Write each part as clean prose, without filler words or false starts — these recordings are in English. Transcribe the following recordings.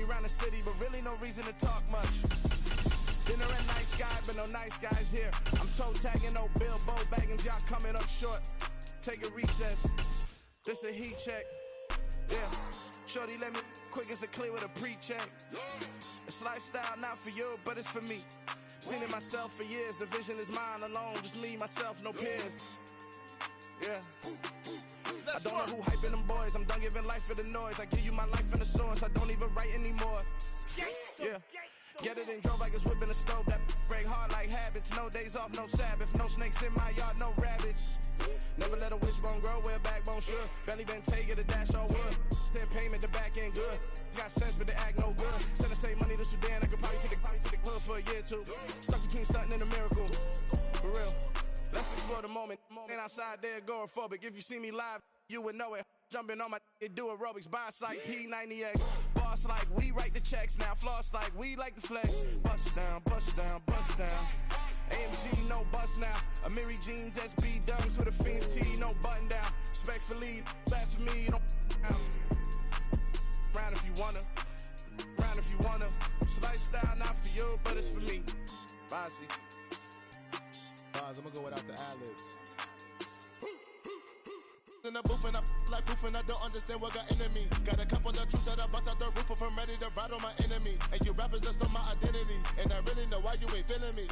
me around the city, but really no reason to talk much. Dinner at Nice Guy, but no nice guys here. I'm toe tagging, no Bilbo baggins, y'all coming up short. Take a recess. This a heat check. Yeah. Shorty let me quick as a clear with a pre-check. It's lifestyle, not for you, but it's for me. Seen it myself for years, the vision is mine alone. Just me, myself, no peers. Yeah. I don't know who hyping them boys. I'm done giving life for the noise. I give you my life in the source. I don't even write anymore. Yeah. Get it and drove like it's whipping a stove. That break hard like habits. No days off, no Sabbath. No snakes in my yard, no rabbits. Never let a wishbone grow where a backbone should. Belly been taking a dash all wood. Then payment, the back end good. Got sense, but the act no good. Send the same money to Sudan. I could probably take the hood for a year or two. Stuck between stunting and a miracle. For real. Let's explore the moment. Ain't outside there agoraphobic. If you see me live, you would know it. Jumping on my do aerobics. Boss like P90X. Boss like we write the checks now. Floss like we like the flex. Bust down, bust down, bust down. AMG, no bust now. Amiri jeans, SB dunks with a Fiends tee, no button down. Respectfully, that's for me, you don't down. Round if you wanna. Round if you wanna. It's lifestyle, not for you, but it's for me. Bossy. Bars, I'm gonna go without the ad-libs. In the booth and I like proof and I don't understand what got into me. Got a couple of truths that I bust out the roof if I'm ready to ride on my enemy. And you rappers just stole my identity. And I really know why you ain't feeling me.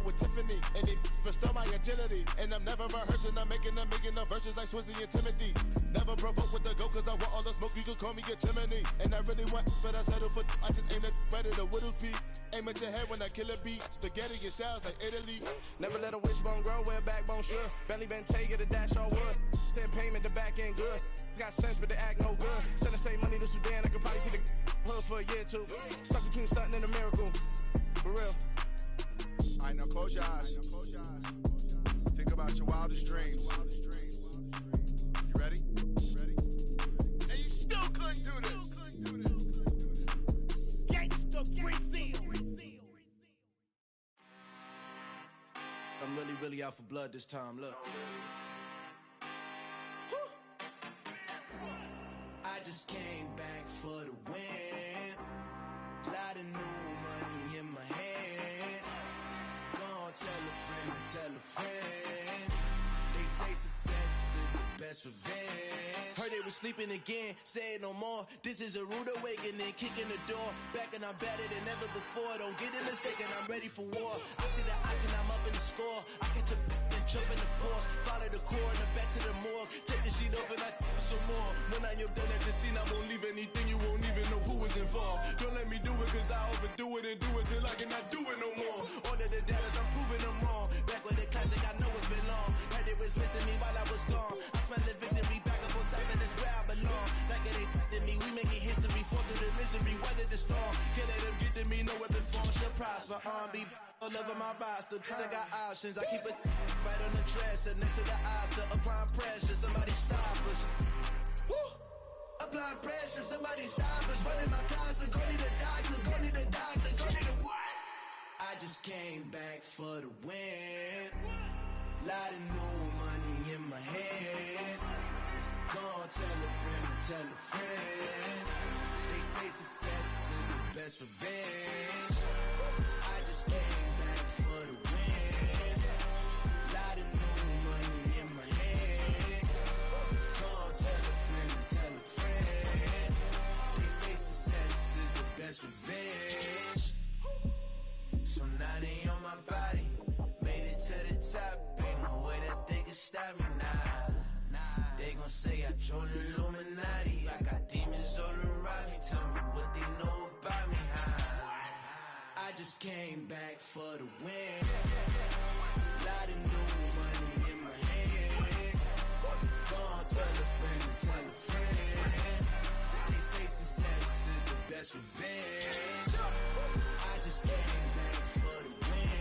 With Tiffany, and they restore my agility. And I'm never rehearsing, I'm making a million of verses like Swizzy and Timothy. Never provoke with the go, cause I want all the smoke, you can call me a chimney. And I really want, but I settle for, I just aim it ready to Whittles Peak. Aim at your head when I kill a beat. Spaghetti and shells like Italy. Never let a wishbone grow where a backbone should. Belly been taking a dash all wood. 10 payment, the back end good. Got sense, but the act no good. Send the same money to Sudan, I could probably take the hood for a year or two. Stuck between stunting and a miracle. For real. Alright, now close your eyes. Think about your wildest dreams. You ready? And you still couldn't do this. Gangsta Brazil. I'm really out for blood this time, look. I just came back for the win. Lot of new money in my hand. Gonna tell a friend to tell a friend. They say success is the best revenge. Heard they was sleeping again, say it no more. This is a rude awakening, kicking the door. Back and I'm better than ever before. Don't get it mistaken, I'm ready for war. I see the ops and I'm up in the score. I catch a and jump in the course. Follow the core and back to the morgue. Take the sheet off and I some more. When I am done at the scene, I won't leave anything. You won't even know who was involved. Don't let me do it cause I overdo it and do it till I cannot do it no more. All of the doubters, I'm proving them wrong. Back with the classic, I know it's been long. Heard they was missing me while I was gone. I smell the victory back up on top and it's where I belong. Like it ain't to me, we making history. Fall through the misery, weather the storm. Can't let them get to me, no weapon form shall prosper. Be all over my roster, I got options. I keep it right on the dresser, next to the Oscar. Applying pressure, somebody stop us. Woo! Applying pressure, somebody stop us. Running my closet, go need a doctor, go need a doctor, go need a what? I just came back for the win. Lot of new money in my hand. Gonna tell a friend to tell a friend. They say success is the best revenge. I just came back for the win. Lot of new money in my hand. Gonna tell a friend to tell a friend. They say success is the best revenge. So now they on my body. Made it to the top. Ain't no way that they can stop me now. They gon' say I joined the Illuminati. I got demons all around me. Tell me what they know about me, huh? I just came back for the win. Lot of new money in my hand. Gonna tell a friend to tell a friend. They say success is the best revenge. I just came back for the win.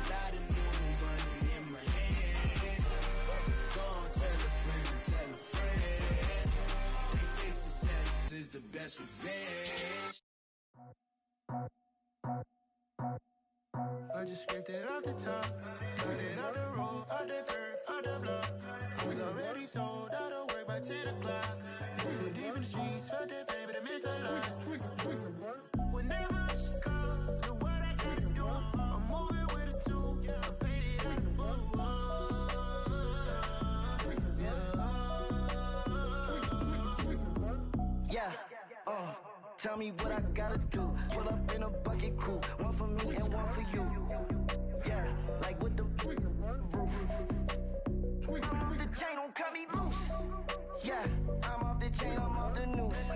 Lot of new money in my hand. Gonna tell a friend to tell a friend. They say success is the best revenge. I just scraped it off the top, got it out the road, out the curve, out the block. I was already sold, out of work by 10 o'clock. Too deep in the streets, felt that pain, but it meant a lot. Yeah, tell me what I gotta do. Pull up in a bucket coupe, one for me and one for you. Yeah, like with the roof. I'm off the chain, don't cut me loose. Yeah, I'm off the chain, I'm off the noose.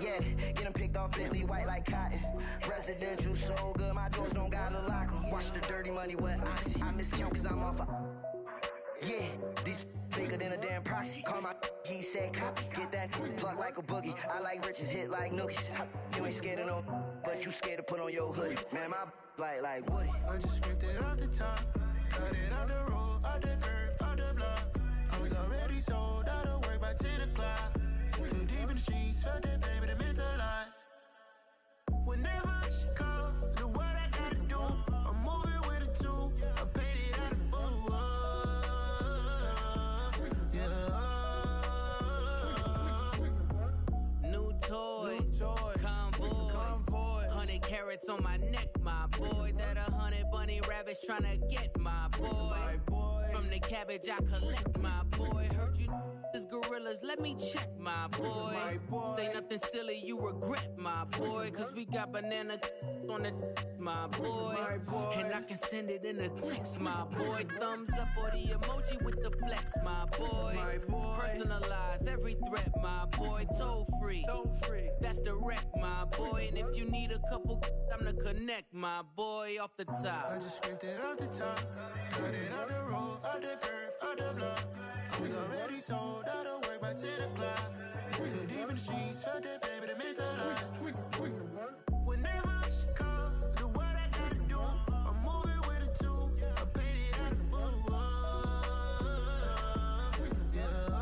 Yeah, getting picked off Bentley, white like cotton. Residential so good, my doors don't gotta lock 'em. Watch the dirty money with oxy. I miscount cause I'm off a... Yeah, these bigger than a damn proxy. Call my he said copy. Get that plug like a boogie. I like riches, hit like nookies. You ain't scared of no, but you scared to put on your hoodie. Man, my like Woody. I just scraped it off the top, cut it off the road, off the curve, off the block. I was already sold out of work by 10 o'clock. Too deep in the streets, felt that baby, that meant a lot. Whenever she calls, do what I gotta do. I'm moving with a two, I paid it out of full. Yeah. New toys, convoys, 100 carats on my neck, my boy. That 100 bunny rabbits tryna get my boy. From the cabbage I collect, my boy. Heard you is gorillas, let me check, my boy. Say nothing silly, you regret, my boy. Cause we got banana on the my boy. And I can send it in a text, my boy. Thumbs up or the emoji with the flex, my boy. Personalize every threat, my boy. Toll free, that's direct, my boy. And if you need a couple, I'm the connect, my boy. Off the top, I just scraped it off the top, cut it off the road, off the curve, off the block. I was already sold out of work by 10 o'clock. Too deep in the streets, felt that baby, that meant a lot. Whenever she calls, do what I gotta do. I'm moving with a two, I paid it out of full. Yeah.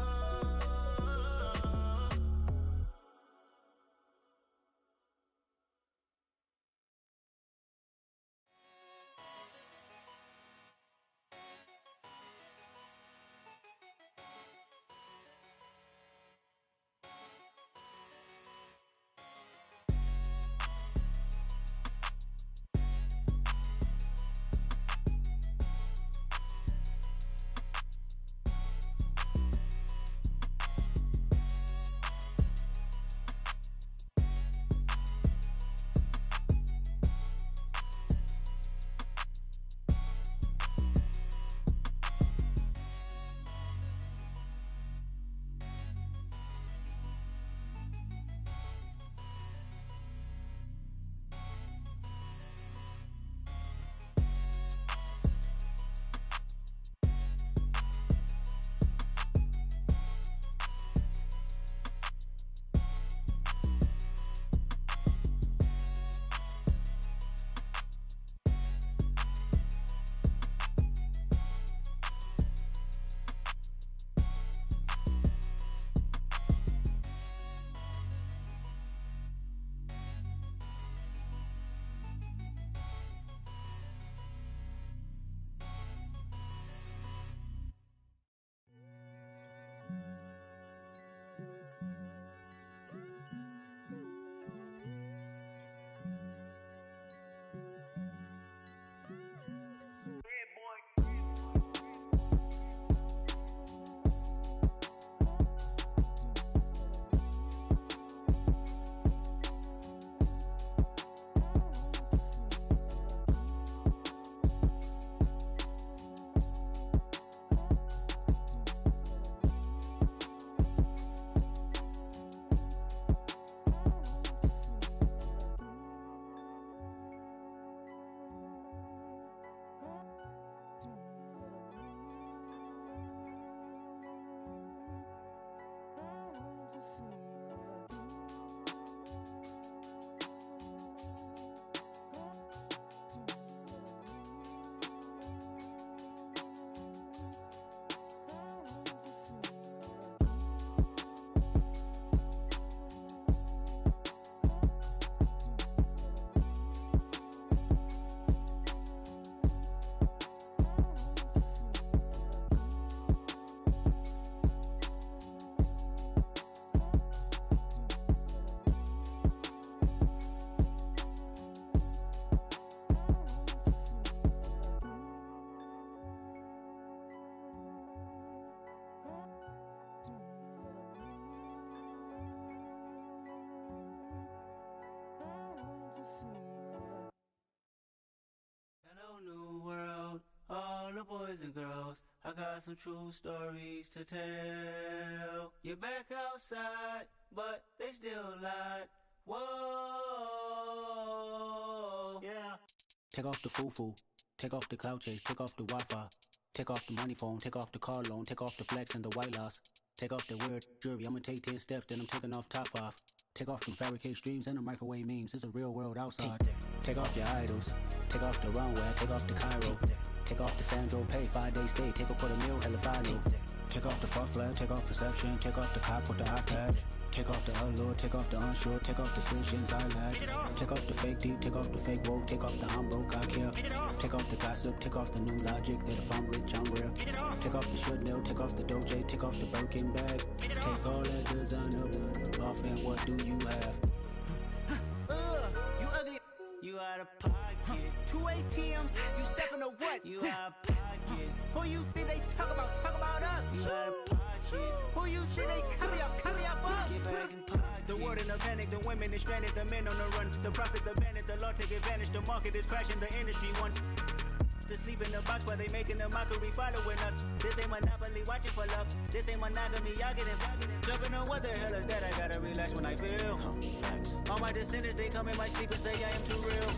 I got some true stories to tell. You're back outside, but they still lied. Whoa, yeah. Take off the foo-foo, take off the cloud chase, take off the Wi-Fi, take off the money phone, take off the car loan, take off the flex and the white loss, take off the weird jewelry. I'ma take 10 steps, then I'm taking off top off. Take off them fabricate streams and the microwave memes. It's a real world outside. Take off your idols, take off the runway, take off the Cairo, take off the Sandro pay, 5-day stay, take a quarter meal, hella final. Take off the fuck flag, take off perception, take off the cop with the iPad. Take off the allure, take off the unsure, take off decisions I lack. Take off the fake deep, take off the fake woke, take off the I'm broke, I care. Take off the gossip, take off the new logic that if I'm rich, I'm real. Take off the should know, take off the doje, take off the Birkin bag. Take all that designer off and what do you have? You ugly, you out of pocket. 2 ATMs, you stepping to what? You out of pocket. Who you think they talk about us? You out of pocket. Who you think they carry up for us? Get back in pocket. The world in a panic, the women is stranded, the men on the run. The profits abandoned, the law take advantage. The market is crashing, the industry wants to sleep in the box while they making a mockery following us. This ain't monopoly, watching for love. This ain't monogamy, y'all getting jumping on what the hell is that? I gotta relax when I feel. All my descendants, they come in my sleep and say I am too real.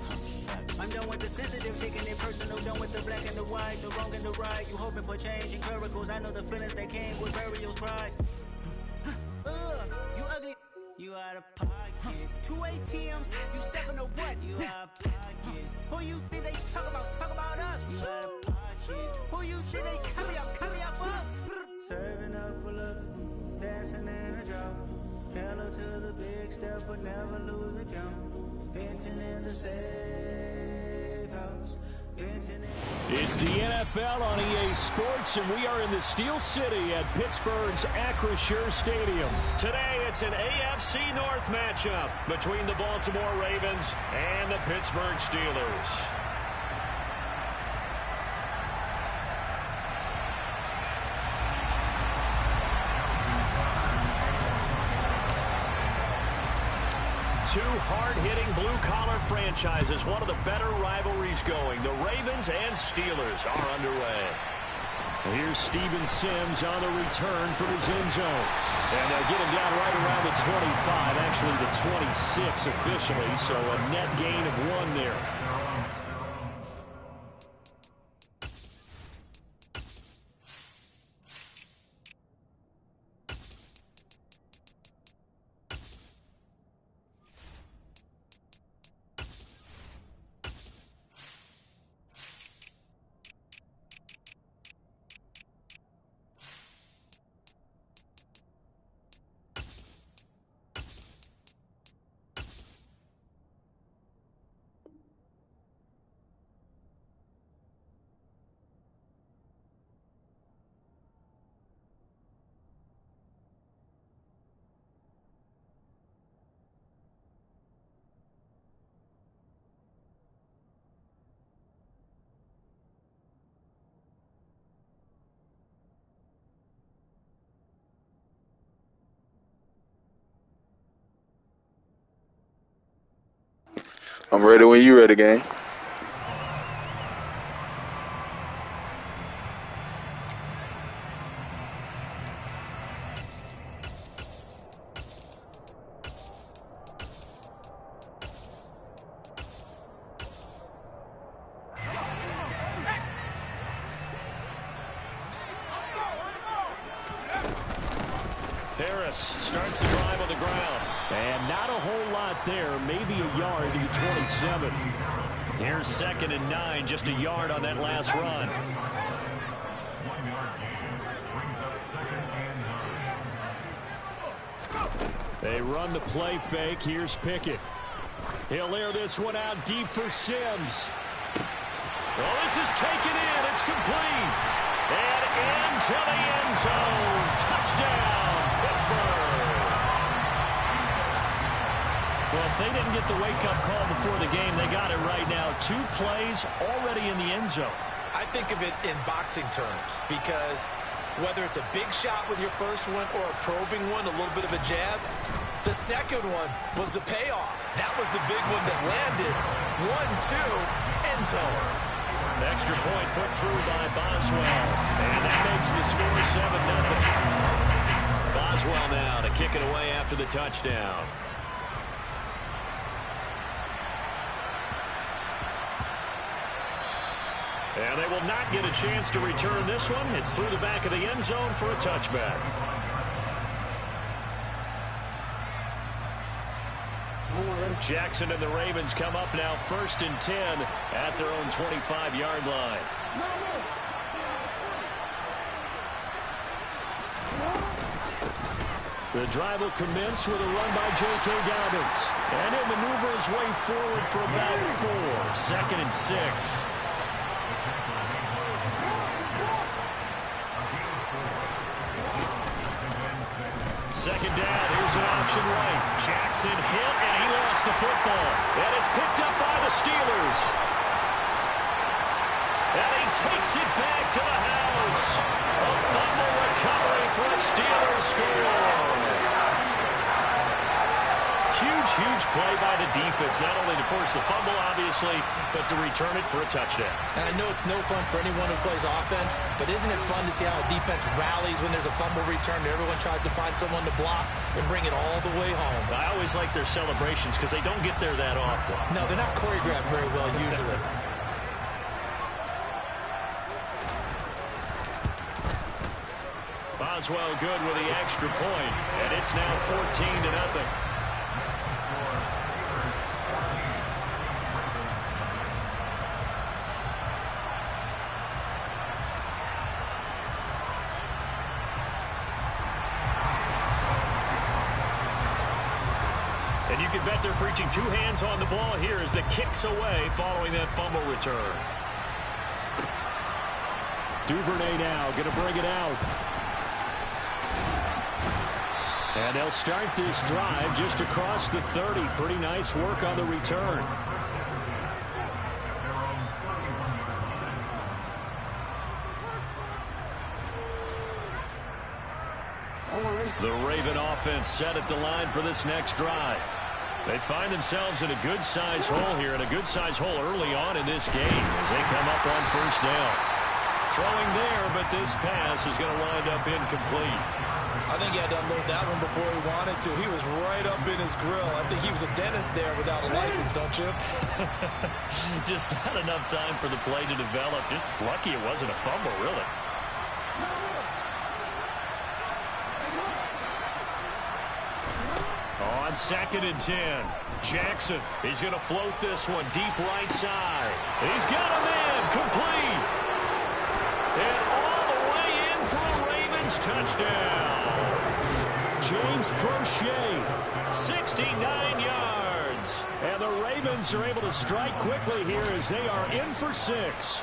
I'm done with the sensitive, taking it personal. Done with the black and the white, the wrong and the right. You hoping for change and miracles. I know the feelings that came with burial cries. You ugly, you out of pocket. 2 ATMs, you stepping to what? You out of pocket. Who you think they talk about us? You out of pocket. Who you think they carry up for us? Serving up a look, dancing in a drop. Hello to the big step, but never lose a count. Venting in the safe house. It's the NFL on EA Sports, and we are in the Steel City at Pittsburgh's Acrisure Stadium. Today, it's an AFC North matchup between the Baltimore Ravens and the Pittsburgh Steelers. Two hard-hitting blue-collar franchises, one of the better rivalries going. The Ravens and Steelers are underway. And here's Steven Sims on the return from his end zone. And they'll get him down right around the 25, actually the 26 officially, so a net gain of 1 there. I'm ready when you ready, gang. Harris starts the drive on the ground. And not a whole lot there, maybe a yard to 27. Here's 2nd and 9, just a yard on that last run. They run the play fake. Here's Pickett. He'll air this one out deep for Sims. Well, this is taken in. It's complete. And into the end zone. Touchdown, Pittsburgh. Well, if they didn't get the wake-up call before the game, they got it right now. 2 plays already in the end zone. I think of it in boxing terms because whether it's a big shot with your first one or a probing one, a little bit of a jab, the second one was the payoff. That was the big one that landed. 1-2, end zone. Extra point put through by Boswell. And that makes the score 7-0. Boswell now to kick it away after the touchdown. And they will not get a chance to return this one. It's through the back of the end zone for a touchback. Jackson and the Ravens come up now 1st and 10 at their own 25-yard line. The drive will commence with a run by J.K. Dobbins. And he'll maneuver his way forward for about 4. 2nd and 6. Second down, here's an option right. Jackson hit, and he lost the football. And it's picked up by the Steelers. And he takes it back to the house. A fumble recovery for a Steelers score. Huge play by the defense, not only to force the fumble, obviously, but to return it for a touchdown. And I know it's no fun for anyone who plays offense, but isn't it fun to see how a defense rallies when there's a fumble return and everyone tries to find someone to block and bring it all the way home? I always like their celebrations because they don't get there that often. No, they're not choreographed very well usually. Boswell good with the extra point, and it's now 14-0. And you can bet they're preaching 2 hands on the ball here as the kick's away following that fumble return. Duvernay now going to bring it out. And they'll start this drive just across the 30. Pretty nice work on the return. The Raven offense set at the line for this next drive. They find themselves in a good-sized hole here, and a good-sized hole early on in this game as they come up on 1st down. Throwing there, but this pass is going to wind up incomplete. I think he had to unload that one before he wanted to. He was right up in his grill. I think he was a dentist there without a license, don't you? Just not enough time for the play to develop. Just lucky it wasn't a fumble, really. On 2nd and 10, Jackson, he's going to float this one deep right side. He's got a man, complete. And all the way in for a Ravens touchdown. James Crochet, 69 yards. And the Ravens are able to strike quickly here as they are in for 6.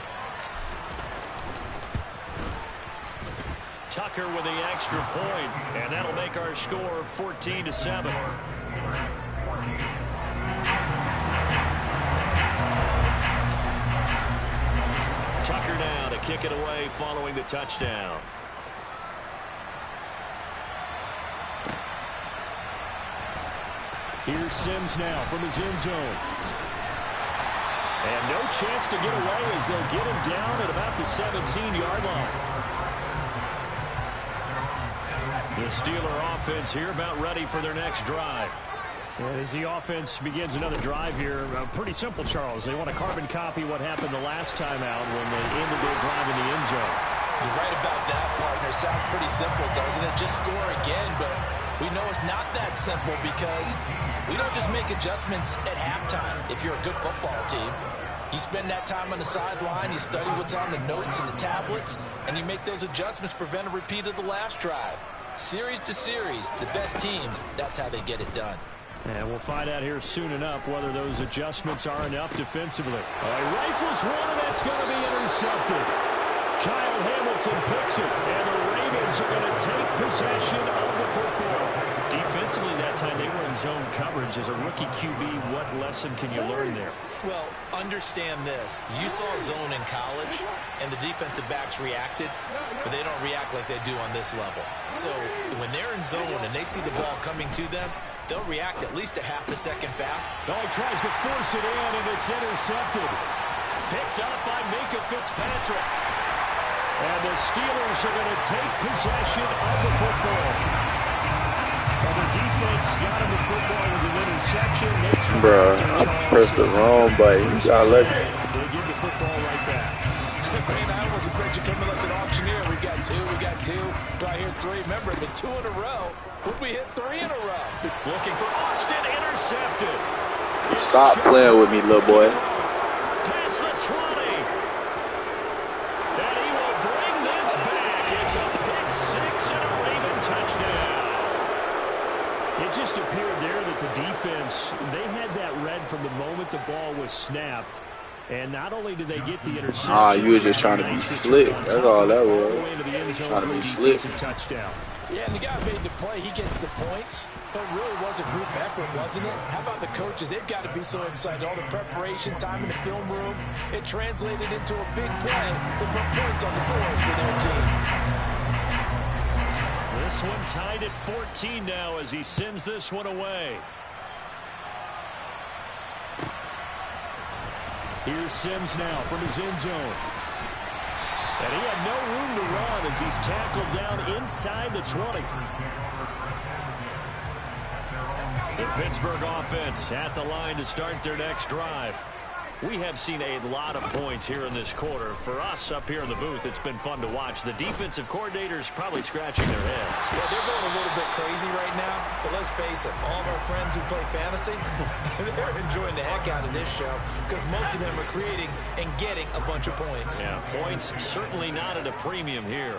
Tucker with the extra point, and that'll make our score 14-7. Tucker now to kick it away following the touchdown. Here's Sims now from his end zone. And no chance to get away as they'll get him down at about the 17-yard line. The Steeler offense here about ready for their next drive. As the offense begins another drive here, pretty simple, Charles. They want to carbon copy what happened the last time out when they ended their drive in the end zone. You're right about that, partner. Sounds pretty simple, doesn't it? Just score again, but we know it's not that simple because we don't just make adjustments at halftime if you're a good football team. You spend that time on the sideline, you study what's on the notes and the tablets, and you make those adjustments to prevent a repeat of the last drive. Series to series, the best teams, that's how they get it done. And we'll find out here soon enough whether those adjustments are enough defensively. He rifles one, and that's going to be intercepted. Kyle Hamilton picks it, and the Ravens are going to take possession of the football. Defensively that time, they were in zone coverage. As a rookie QB, what lesson can you learn there? Well, understand this. You saw zone in college, and the defensive backs reacted, but they don't react like they do on this level. So when they're in zone and they see the ball coming to them, they'll react at least a half a second fast. Oh, he tries to force it in, and it's intercepted. Picked up by Minka Fitzpatrick. And the Steelers are going to take possession of the football. And the defense got him the football with an interception. Bruh, I pressed the wrong button. You got lucky. They give the football right back. Man, I was afraid you coming like an auctioneer. We got two. Do I hear three? Remember, it was 2 in a row. Would we hit 3 in a row? Looking for Austin, intercepted. Stop playing with me, little boy. Past the 20. And he will bring this back. It's a pick 6 and a Raven touchdown. It just appeared there that the defense, they had that read from the moment the ball was snapped. And not only did they get the interception, you was just trying to be slick. That's all that was. Trying to be slick. Touchdown. Yeah, and the guy made the play. He gets the points. But it really was a group effort, wasn't it? How about the coaches? They've got to be so excited. All the preparation time in the film room, it translated into a big play that put points on the board for their team. This one tied at 14 now as he sends this one away. Here's Sims now from his end zone. And he had no room to run as he's tackled down inside the 20. The Pittsburgh offense at the line to start their next drive. We have seen a lot of points here in this quarter. For us up here in the booth, it's been fun to watch. The defensive coordinators probably scratching their heads. Yeah, they're going a little bit crazy right now. But let's face it, all of our friends who play fantasy, they're enjoying the heck out of this show because most of them are creating and getting a bunch of points. Yeah, points certainly not at a premium here.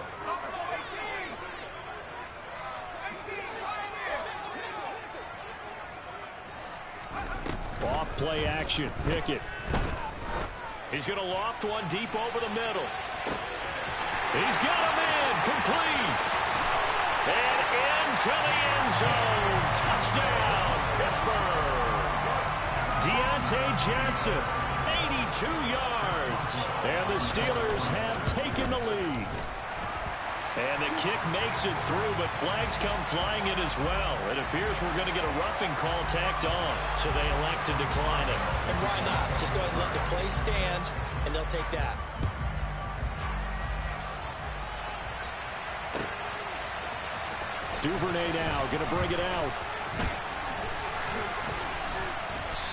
Off play action. Pickett. He's going to loft one deep over the middle. He's got a man. Complete. And into the end zone. Touchdown, Pittsburgh. Deontay Johnson, 82 yards. And the Steelers have taken the lead. And the kick makes it through, but flags come flying in as well. It appears we're going to get a roughing call tacked on, so they elect to decline it. And why not? Just go ahead and let the play stand, and they'll take that. Duvernay now going to bring it out.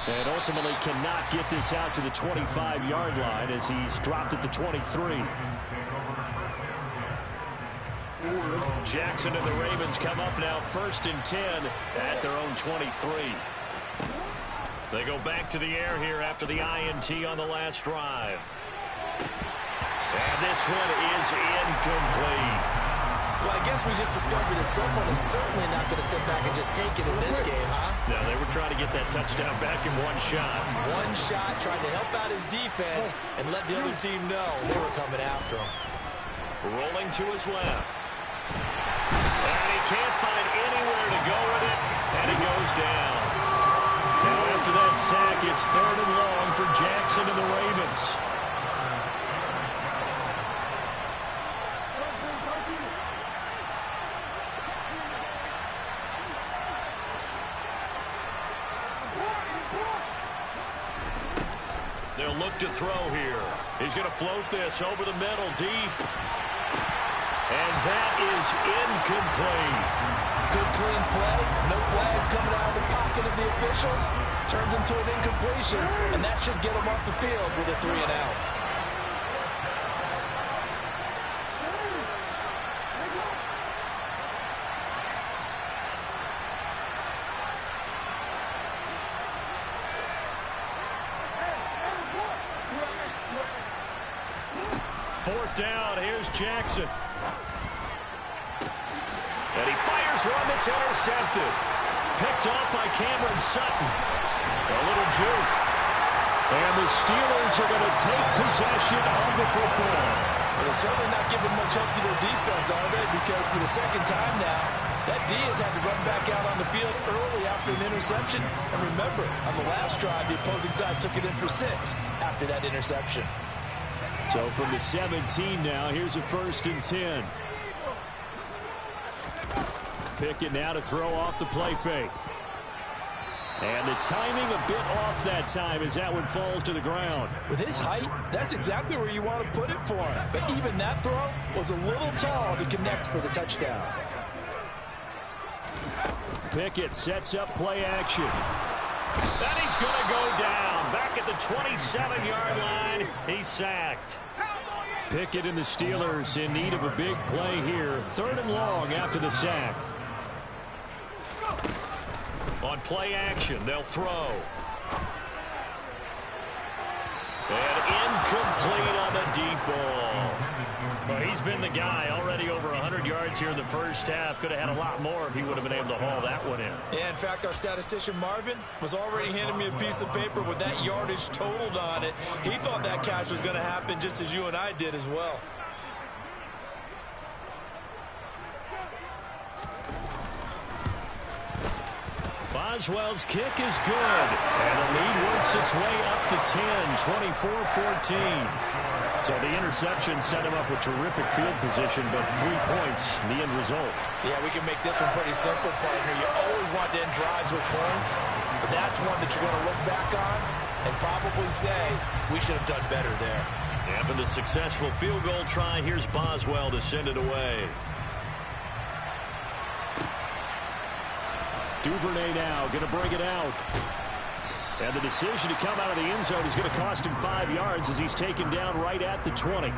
And ultimately cannot get this out to the 25-yard line as he's dropped at the 23. Jackson and the Ravens come up now 1st and 10 at their own 23. They go back to the air here after the INT on the last drive. And this one is incomplete. Well, I guess we just discovered that someone is certainly not going to sit back and just take it in this game, huh? No, they were trying to get that touchdown back in one shot. One shot, trying to help out his defense and let the other team know they were coming after him. Rolling to his left. And he can't find anywhere to go with it, and it goes down. Now after that sack, it's 3rd and long for Jackson and the Ravens. They'll look to throw here. He's going to float this over the middle, deep. And that is incomplete. Good clean play. No flags coming out of the pocket of the officials. Turns into an incompletion, and that should get him off the field with a 3-and-out. Fourth down, here's Jackson. And he fires one that's intercepted. Picked off by Cameron Sutton. A little juke. And the Steelers are going to take possession of the football. Well, they're certainly not giving much up to their defense, are they? Because for the second time now, that D has had to run back out on the field early after an interception. And remember, on the last drive, the opposing side took it in for 6 after that interception. So from the 17 now, here's a 1st and 10. Pickett now to throw off the play fake. And the timing a bit off that time as that one falls to the ground. With his height, that's exactly where you want to put it for him. But even that throw was a little tall to connect for the touchdown. Pickett sets up play action. And he's going to go down. Back at the 27-yard line, he's sacked. Pickett and the Steelers in need of a big play here. 3rd and long after the sack. On play action, they'll throw. And incomplete on the deep ball. Well, he's been the guy already over 100 yards here in the first half. Could have had a lot more if he would have been able to haul that one in. Yeah, in fact, our statistician Marvin was already handing me a piece of paper with that yardage totaled on it. He thought that catch was going to happen just as you and I did as well. Boswell's kick is good. And the lead works its way up to 10, 24-14. So the interception set him up with terrific field position, but 3 points, the end result. Yeah, we can make this one pretty simple, partner. You always want to end drives with points, but that's one that you're going to look back on and probably say, we should have done better there. After the successful field goal try, here's Boswell to send it away. Duvernay now going to bring it out. And the decision to come out of the end zone is going to cost him 5 yards as he's taken down right at the 20.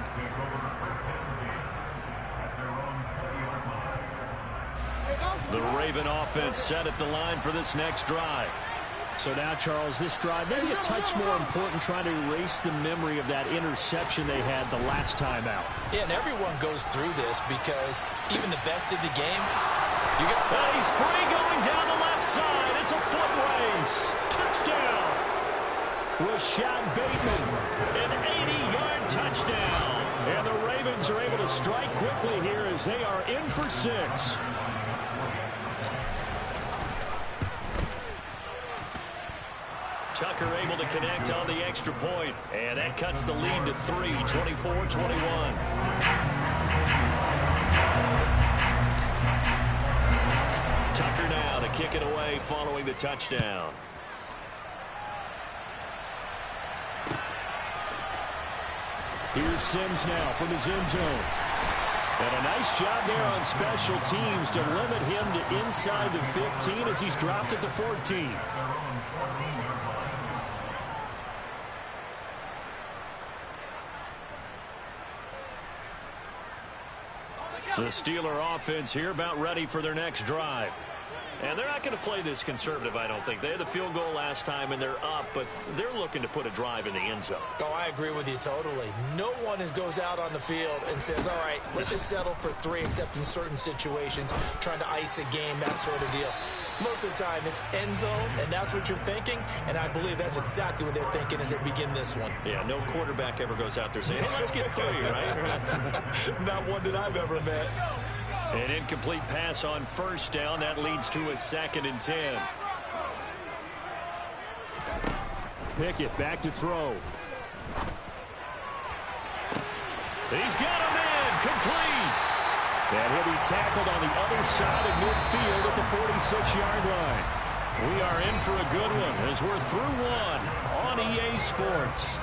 The Raven offense set at the line for this next drive. So now, Charles, this drive maybe a touch more important, trying to erase the memory of that interception they had the last time out. Yeah, and everyone goes through this because even the best in the game, he's free going down the left side. It's a foot race. Touchdown. Rashad Bateman, an 80-yard touchdown. And the Ravens are able to strike quickly here as they are in for 6. Tucker able to connect on the extra point. And that cuts the lead to 3, 24-21. Tucker now to kick it away following the touchdown. Here's Sims now from his end zone. And a nice job there on special teams to limit him to inside the 15 as he's dropped at the 14. The Steeler offense here about ready for their next drive. And they're not going to play this conservative, I don't think. They had the field goal last time, and they're up, but they're looking to put a drive in the end zone. Oh, I agree with you totally. No one goes out on the field and says, all right, let's just settle for 3, except in certain situations, trying to ice a game, that sort of deal. Most of the time, it's end zone, and that's what you're thinking, and I believe that's exactly what they're thinking as they begin this one. Yeah, no quarterback ever goes out there saying, hey, let's get 3, right? Not one that I've ever met. An incomplete pass on first down. That leads to a 2nd and 10. Pickett back to throw. He's got him in. Complete. And he'll be tackled on the other side of midfield at the 46-yard line. We are in for a good one as we're through one on EA Sports.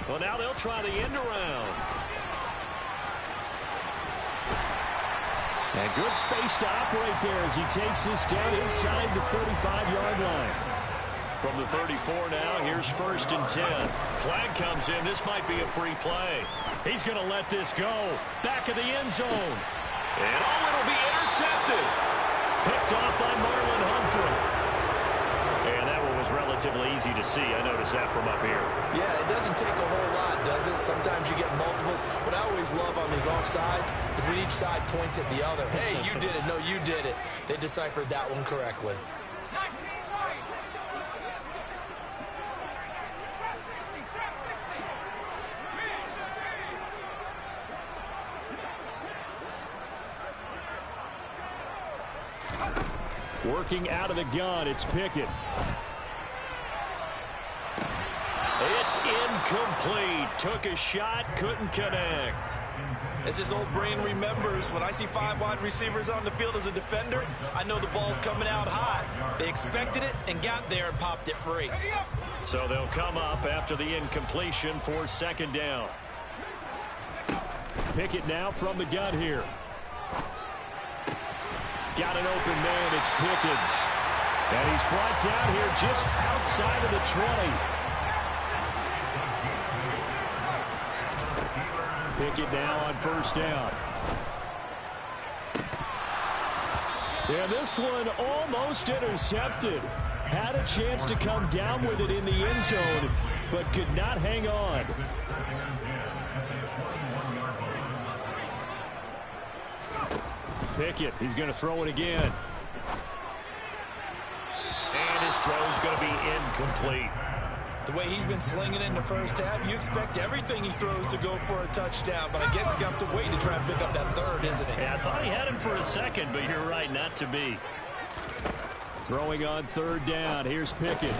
Well, now they'll try the end around. And good space to operate there as he takes this down inside the 35-yard line. From the 34 now, here's 1st and 10. Flag comes in. This might be a free play. He's going to let this go. Back of the end zone. And it'll be intercepted. Picked off by Marlon Humphrey. And that one was relatively easy to see. I noticed that from up here. Yeah, it doesn't take a whole lot, does it? Sometimes you get multiples. What I always love on these offsides is when each side points at the other. Hey, you did it. No, you did it. They deciphered that one correctly. Working out of the gun, it's Pickett. It's incomplete. Took a shot, couldn't connect. As his old brain remembers, when I see 5 wide receivers on the field as a defender, I know the ball's coming out high. They expected it and got there and popped it free. So they'll come up after the incompletion for second down. Pickett now from the gun here. Got an open man, it's Pickens. And he's brought down here just outside of the 20. Pickett now on first down. And this one almost intercepted. Had a chance to come down with it in the end zone, but could not hang on. Pickett, he's going to throw it again. And his throw's going to be incomplete. The way he's been slinging in the first half, you expect everything he throws to go for a touchdown, but I guess he's going to have to wait to try and pick up that third, isn't he? Yeah, I thought he had him for a second, but you're right, not to be. Throwing on third down, here's Pickett.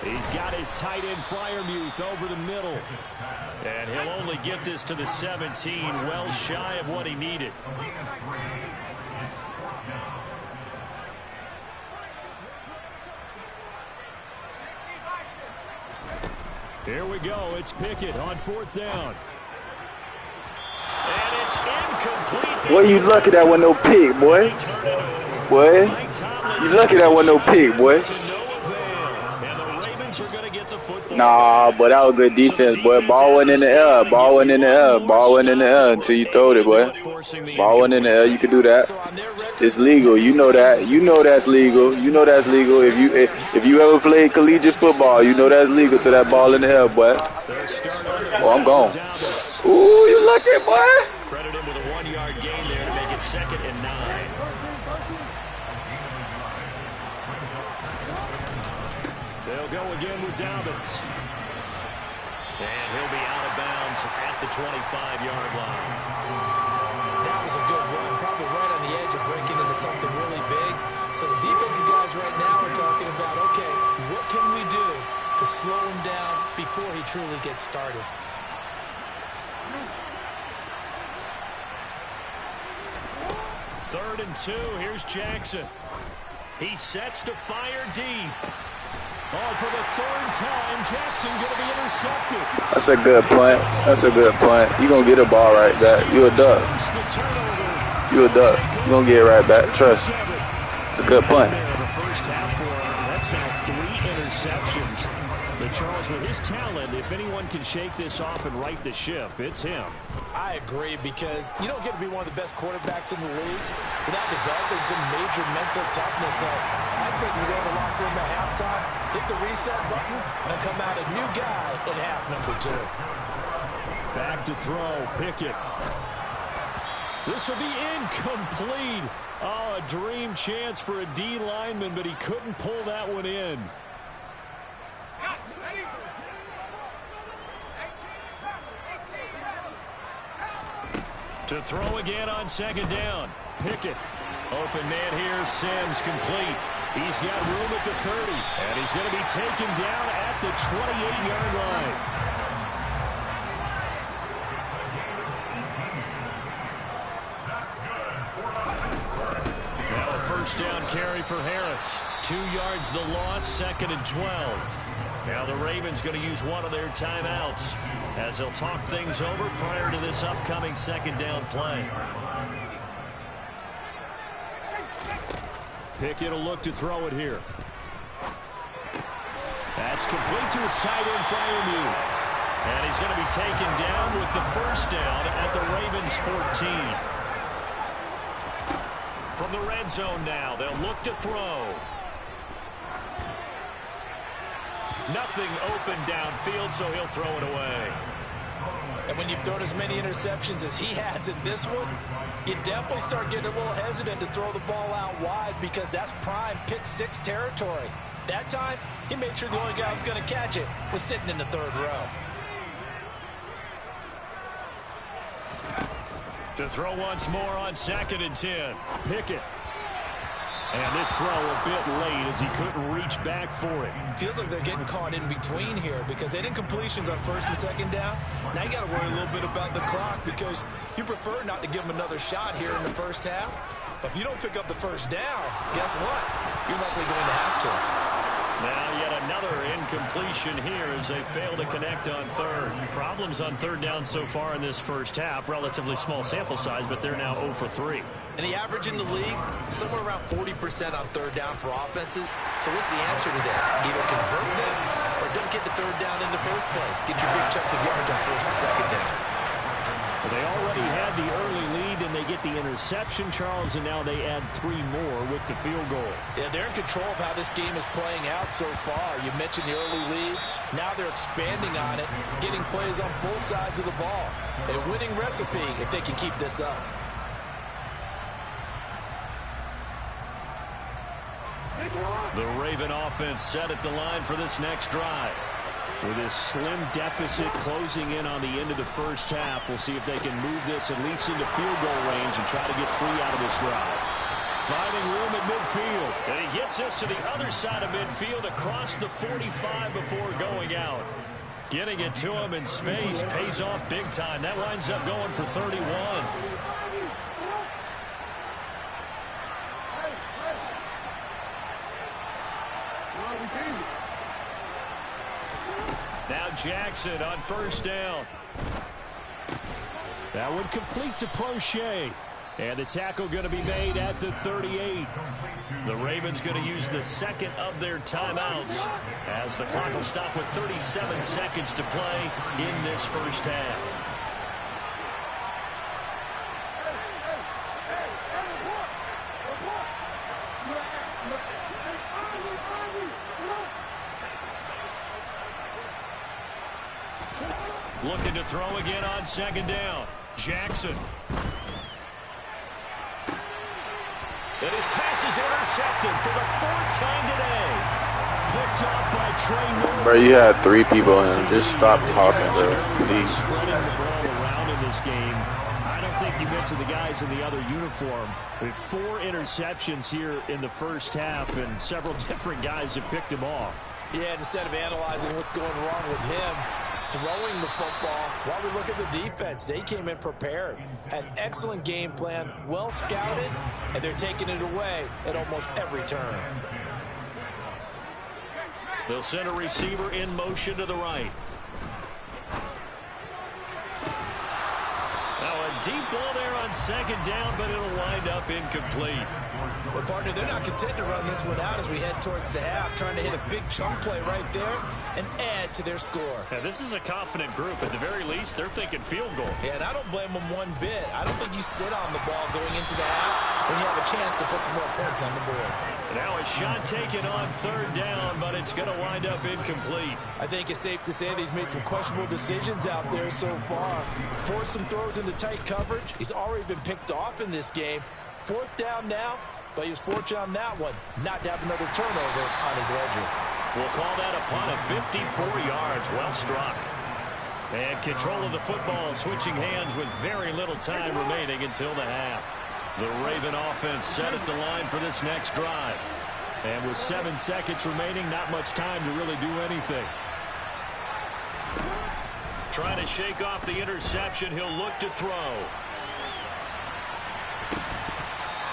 He's got his tight end Freiermuth over the middle. And he'll only get this to the 17, well shy of what he needed. Here we go. It's Pickett on fourth down. And it's incomplete. Boy, you lucky that wasn't no pick, boy. Boy, you lucky that wasn't no pick, boy. Nah, but that was good defense, boy. Ball went in the air. Ball went in the air. Ball went in the air until you throwed it, boy. Ball went in the air. You can do that. It's legal. You know that. You know that's legal. You know that's legal. If you ever played collegiate football, you know that's legal to that ball in the air, boy. Oh, I'm gone. Ooh, you lucky, boy. Credit him with a 1-yard gain there to make it 2nd and 9. They'll go again with Dobbins. And he'll be out of bounds at the 25-yard line. That was a good run, probably right on the edge of breaking into something really big. So the defensive guys right now are talking about, okay, what can we do to slow him down before he truly gets started? Third and 2, here's Jackson. He sets to fire deep. Oh, for the third time, Jackson going to be intercepted. That's a good punt. That's a good punt. You're going to get a ball right back. You a duck. You a duck. You're going to get it right back. Trust. It's a good punt. The first half for him. That's now 3 interceptions. But Charles, with his talent, if anyone can shake this off and right the ship, it's him. I agree, because you don't get to be one of the best quarterbacks in the league without developing some major mental toughness. I expect him to go in the locker room at halftime, hit the reset button, and come out a new guy in half number 2. Back to throw, Pickett. This will be incomplete. Oh, a dream chance for a D lineman, but he couldn't pull that one in. To throw again on second down. Pickett. Open man here. Sims complete. He's got room at the 30. And he's going to be taken down at the 28-yard line. Now a first down carry for Harris. 2 yards the loss, 2nd and 12. Now the Ravens going to use one of their timeouts as they'll talk things over prior to this upcoming second down play. Pickett will look to throw it here. That's complete to his tight end, Freiermuth. And he's going to be taken down with the first down at the Ravens 14. From the red zone now, they'll look to throw. Nothing open downfield, so he'll throw it away. And when you've thrown as many interceptions as he has in this one, you definitely start getting a little hesitant to throw the ball out wide, because that's prime pick-6 territory. That time, he made sure the only guy who was going to catch it was sitting in the third row. To throw once more on 2nd and 10. Pickett. And this throw a bit late as he couldn't reach back for it. Feels like they're getting caught in between here because they didn't completions on first and second down. Now you got to worry a little bit about the clock because you prefer not to give them another shot here in the first half. But if you don't pick up the first down, guess what? You're likely going to have to. Now yet another incompletion here as they fail to connect on third. Problems on third down so far in this first half. Relatively small sample size, but they're now 0 for 3. And the average in the league, somewhere around 40% on third down for offenses. So what's the answer to this? Either convert them or don't get the third down in the first place. Get your big chunks of yards on first and second down. Well, they already had the early lead, and they get the interception, Charles, and now they add 3 more with the field goal. Yeah, they're in control of how this game is playing out so far. You mentioned the early lead. Now they're expanding on it, getting plays on both sides of the ball. A winning recipe if they can keep this up. The Raven offense set at the line for this next drive. With this slim deficit closing in on the end of the first half, we'll see if they can move this at least into field goal range and try to get 3 out of this drive. Finding room at midfield. And he gets us to the other side of midfield across the 45 before going out. Getting it to him in space pays off big time. That winds up going for 31. Now Jackson on first down. That one complete to Prochet. And the tackle going to be made at the 38. The Ravens going to use the second of their timeouts as the clock will stop with 37 seconds to play in this first half. Looking to throw again on second down. Jackson. And his pass is intercepted for the 4th time today. Picked off by Trey Moore. Bro, you had 3 people in. Just stop talking, bro. Please. Spreading the ball around in this game. I don't think you mentioned the guys in the other uniform. With 4 interceptions here in the first half, and several different guys have picked him off. Yeah, and instead of analyzing what's going wrong with him, throwing the football, while we look at the defense, they came in prepared. Had an excellent game plan, well scouted, and they're taking it away at almost every turn. They'll send a receiver in motion to the right. Now a deep ball there on second down, but it'll wind up incomplete. Well, partner, they're not content to run this one out as we head towards the half, trying to hit a big chunk play right there and add to their score. Yeah, this is a confident group. At the very least, they're thinking field goal. Yeah, and I don't blame them one bit. I don't think you sit on the ball going into the half when you have a chance to put some more points on the board. Now a shot taken on third down, but it's going to wind up incomplete. I think it's safe to say that he's made some questionable decisions out there so far. Forced some throws into tight coverage. He's already been picked off in this game. 4th down now, but he was fortunate on that one not to have another turnover on his ledger. We'll call that a punt of 54 yards. Well struck. And control of the football switching hands with very little time remaining until the half. The Raven offense set at the line for this next drive. And with 7 seconds remaining, not much time to really do anything. Trying to shake off the interception. He'll look to throw.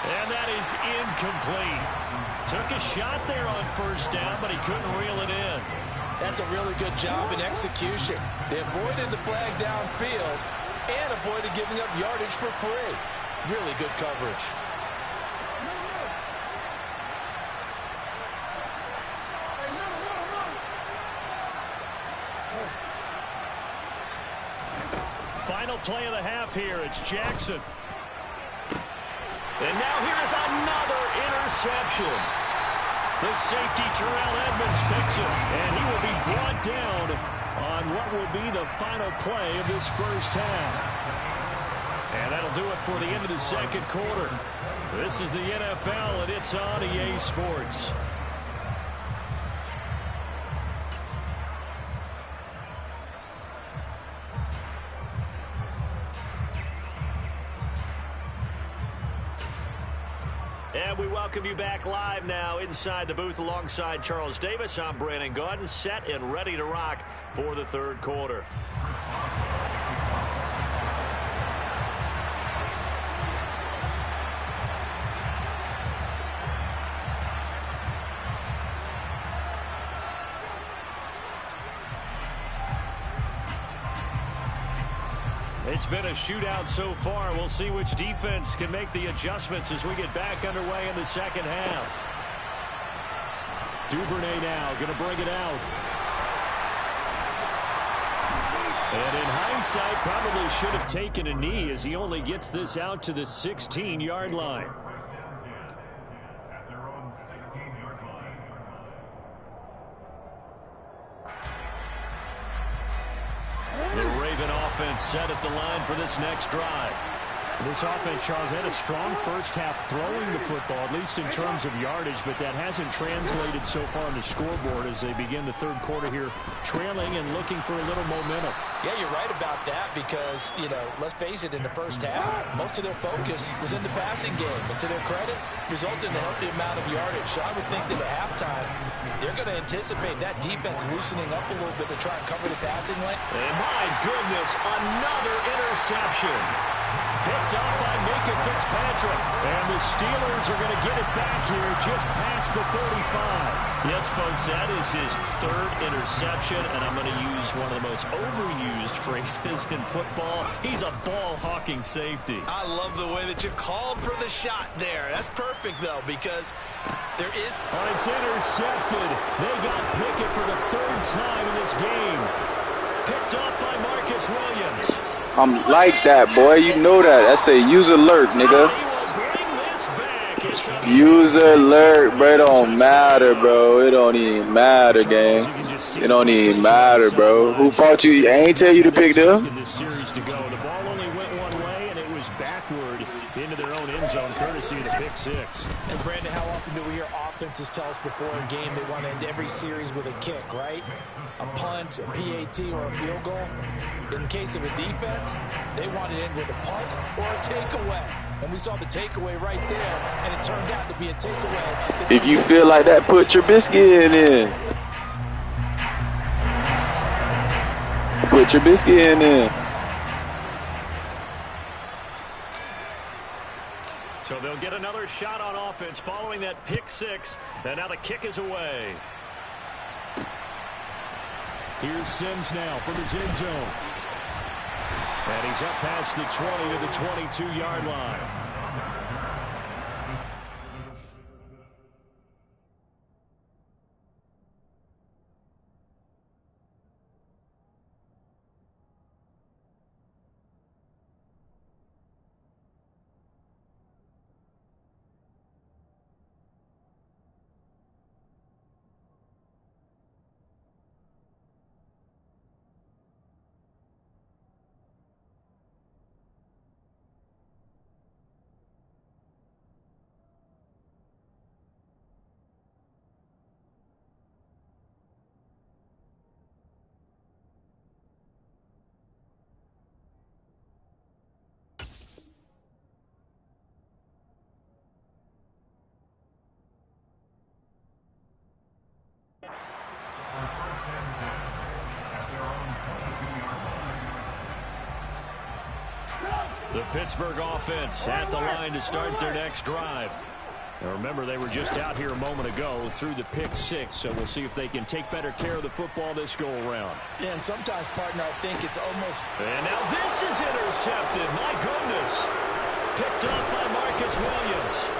And that is incomplete. Took a shot there on first down, but he couldn't reel it in. That's a really good job in execution. They avoided the flag downfield and avoided giving up yardage for free. Really good coverage. Final play of the half here. It's Jackson. And now here is another interception. The safety, Terrell Edmonds, picks it. And he will be brought down on what will be the final play of this first half. And that'll do it for the end of the second quarter. This is the NFL, and it's on EA Sports. And we welcome welcome you back live now inside the booth alongside Charles Davis. I'm Brandon Gaudin, set and ready to rock for the third quarter. It's been a shootout so far. We'll see which defense can make the adjustments as we get back underway in the second half. Duvernay now going to bring it out. And in hindsight, probably should have taken a knee as he only gets this out to the 16-yard line. Offense set at the line for this next drive. This offense, Charles, had a strong first half throwing the football, at least in terms of yardage, but that hasn't translated so far on the scoreboard as they begin the third quarter here, trailing and looking for a little momentum. Yeah, you're right about that because, you know, let's face it, in the first half, most of their focus was in the passing game. And to their credit, resulted in a healthy amount of yardage. So I would think that at halftime, they're going to anticipate that defense loosening up a little bit to try and cover the passing lane. And my goodness, another interception. Picked up by Minka Fitzpatrick. And the Steelers are going to get it back here just past the 35. Yes, folks, that is his third interception, and I'm going to use one of the most overused phrases in football. He's a ball-hawking safety. I love the way that you called for the shot there. That's perfect, though, because there is... Oh, it's intercepted. They got Pickett for the third time in this game. Picked off by Marcus Williams. I'm like that, boy. You know that. That's a user alert, nigga. User alert, bro. It don't matter, bro. It don't even matter, gang. It don't even matter, bro. Who fought you? I ain't tell you to pick them. The ball only went one way, and it was backward into their own end zone, courtesy of the pick six. And Brandon, how often do we hear offenses tell us before a game they want to end every series with a kick, right? A punt, a PAT, or a field goal. In the case of a defense, they want it in with a punt or a takeaway. And we saw the takeaway right there, and it turned out to be a takeaway. If you feel like that, put your biscuit in. Put your biscuit in. So they'll get another shot on offense following that pick six, and now the kick is away. Here's Sims now from his end zone. And he's up past the 20 to the 22-yard line. The Pittsburgh offense at the line to start their next drive. Now remember, they were just out here a moment ago through the pick six, so we'll see if they can take better care of the football this go-around. Yeah, and sometimes, partner, I think it's almost... And now this is intercepted. My goodness. Picked up by Marcus Williams.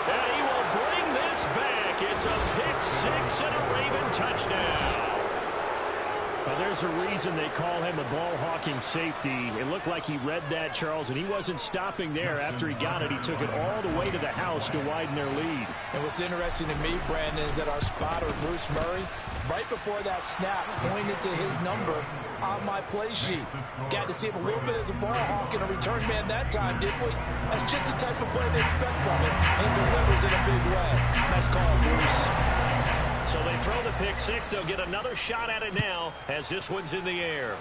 And he will bring this back. It's a pick six and a Raven touchdown. Well, there's a reason they call him a ball-hawking safety. It looked like he read that, Charles, and he wasn't stopping there. After he got it, he took it all the way to the house to widen their lead. And what's interesting to me, Brandon, is that our spotter, Bruce Murray, right before that snap, pointed to his number on my play sheet. Got to see him a little bit as a ball hawk and a return man that time, didn't we? That's just the type of play they expect from him, and he delivers in a big way. Nice call, Bruce. So they throw the pick six. They'll get another shot at it now as this one's in the air.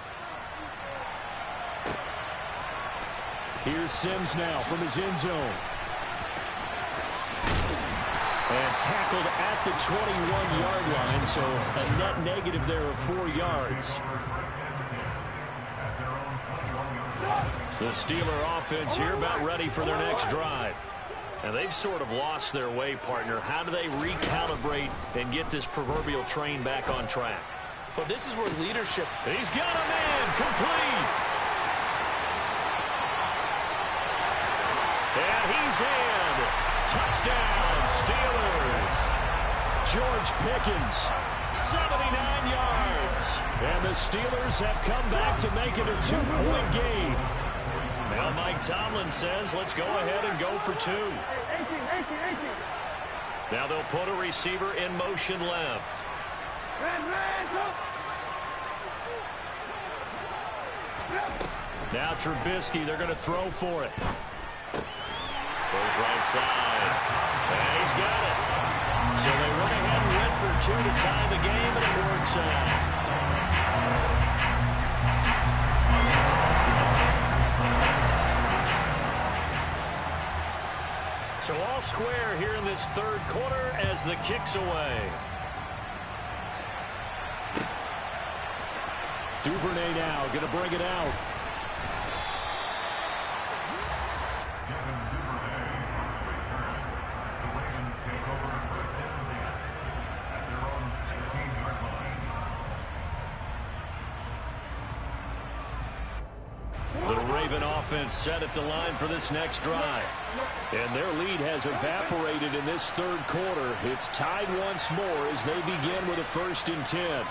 Here's Sims now from his end zone. And tackled at the 21-yard line, so a net negative there of 4 yards. The Steeler offense here about ready for their next drive. And they've sort of lost their way, partner. How do they recalibrate and get this proverbial train back on track? Well, this is where leadership... He's got a man, complete. And he's in. Touchdown, Steelers. George Pickens, 79 yards. And the Steelers have come back to make it a 2-point game. Now Mike Tomlin says, let's go ahead and go for 2. Now they'll put a receiver in motion left. Now Trubisky, they're going to throw for it. Goes right side. And he's got it. So they went ahead and went for 2 to tie the game, and it works out. So all square here in this third quarter as the kick's away. Duvernay now going to bring it out. Offense set at the line for this next drive. And their lead has evaporated in this third quarter. It's tied once more as they begin with a 1st and 10.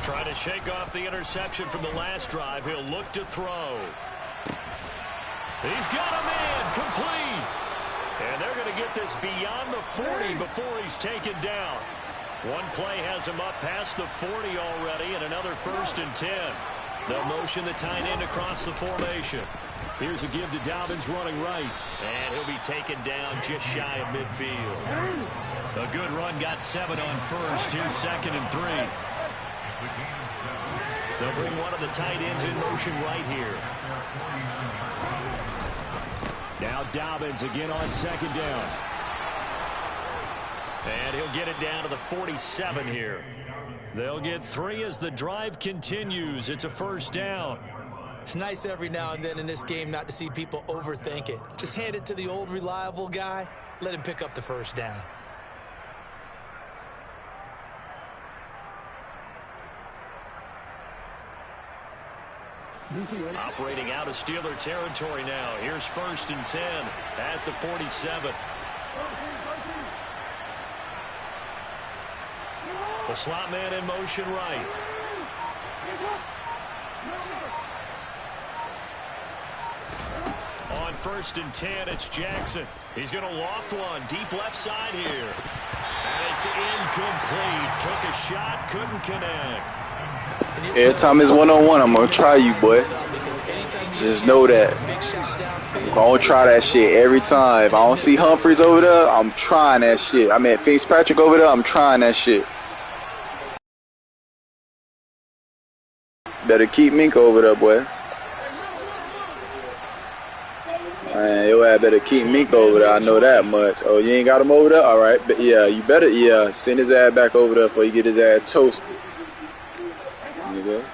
Trying to shake off the interception from the last drive. He'll look to throw. He's got a man, complete. And they're going to get this beyond the 40 before he's taken down. One play has him up past the 40 already, and another 1st and 10. They'll motion the tight end across the formation. Here's a give to Dobbins running right. And he'll be taken down just shy of midfield. A good run got 7 on first. Here's 2nd and 3. They'll bring one of the tight ends in motion right here. Now Dobbins again on 2nd down. And he'll get it down to the 47 here. They'll get 3 as the drive continues. It's a 1st down. It's nice every now and then in this game not to see people overthink it. Just hand it to the old reliable guy. Let him pick up the 1st down. Operating out of Steeler territory now. Here's 1st and 10 at the 47. The slot man in motion right. On 1st and 10, it's Jackson. He's going to loft one deep left side here. And it's incomplete. Took a shot, couldn't connect. Every time it's one-on-one, I'm going to try you, boy. Just know that. I'm going to try that shit every time. If I don't see Humphreys over there, I'm trying that shit. I mean, Fitzpatrick over there, I'm trying that shit. Better keep Mink over there, boy. Man, your ass better keep Mink over there. I know that much. Oh, you ain't got him over there? All right. But yeah, you better, send his ass back over there before you get his ass toasted. Nigga.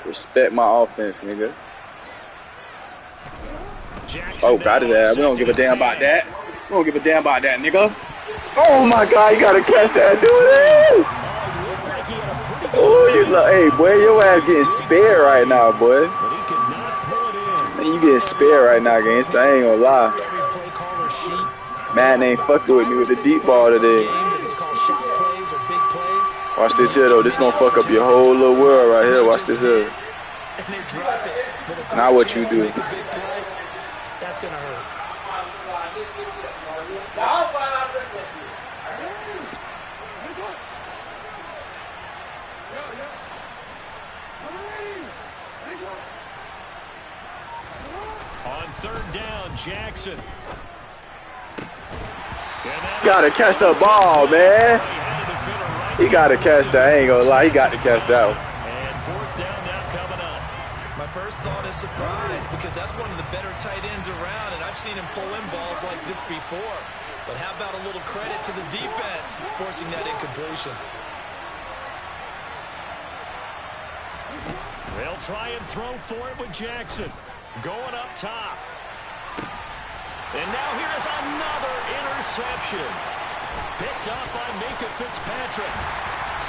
Respect my offense, nigga. Oh, got his ass. We don't give a damn about that. We don't give a damn about that, nigga. Oh, my God. You got to catch that. Do this. Oh, hey, boy, your ass getting spared right now, boy. Man, you getting spared right now, gangsta. I ain't gonna lie. Man ain't fucking with me with the deep ball today. Watch this here, though. This gonna fuck up your whole little world right here. Watch this here. Now what you do. That's gonna hurt. On 3rd down, Jackson. Gotta catch the ball, man. He gotta catch that. I ain't gonna lie. He got to catch that one. And 4th down now coming up. My first thought is surprise because that's one of the better tight ends around, and I've seen him pull in balls like this before. But how about a little credit to the defense forcing that incompletion? They'll try and throw for it with Jackson. Going up top. And now here is another interception. Picked up by Minka Fitzpatrick.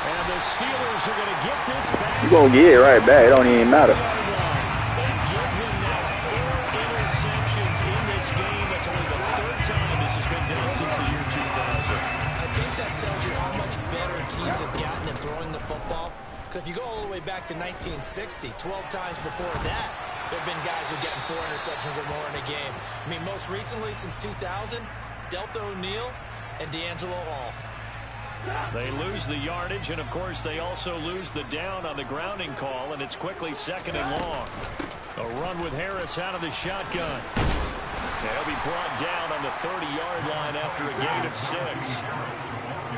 And the Steelers are going to get this back. You're going to get it right back. It don't even matter. They give him now 4 interceptions in this game. That's only the 3rd time this has been done since the year 2000. I think that tells you how much better teams have gotten at throwing the football. Because if you go all the way back to 1960, 12 times before that, there have been guys who are getting 4 interceptions or more in a game. I mean, most recently, since 2000, Delta O'Neal and D'Angelo Hall. They lose the yardage, and, of course, they also lose the down on the grounding call, and it's quickly 2nd and long. A run with Harris out of the shotgun. They'll be brought down on the 30-yard line after a gain of 6.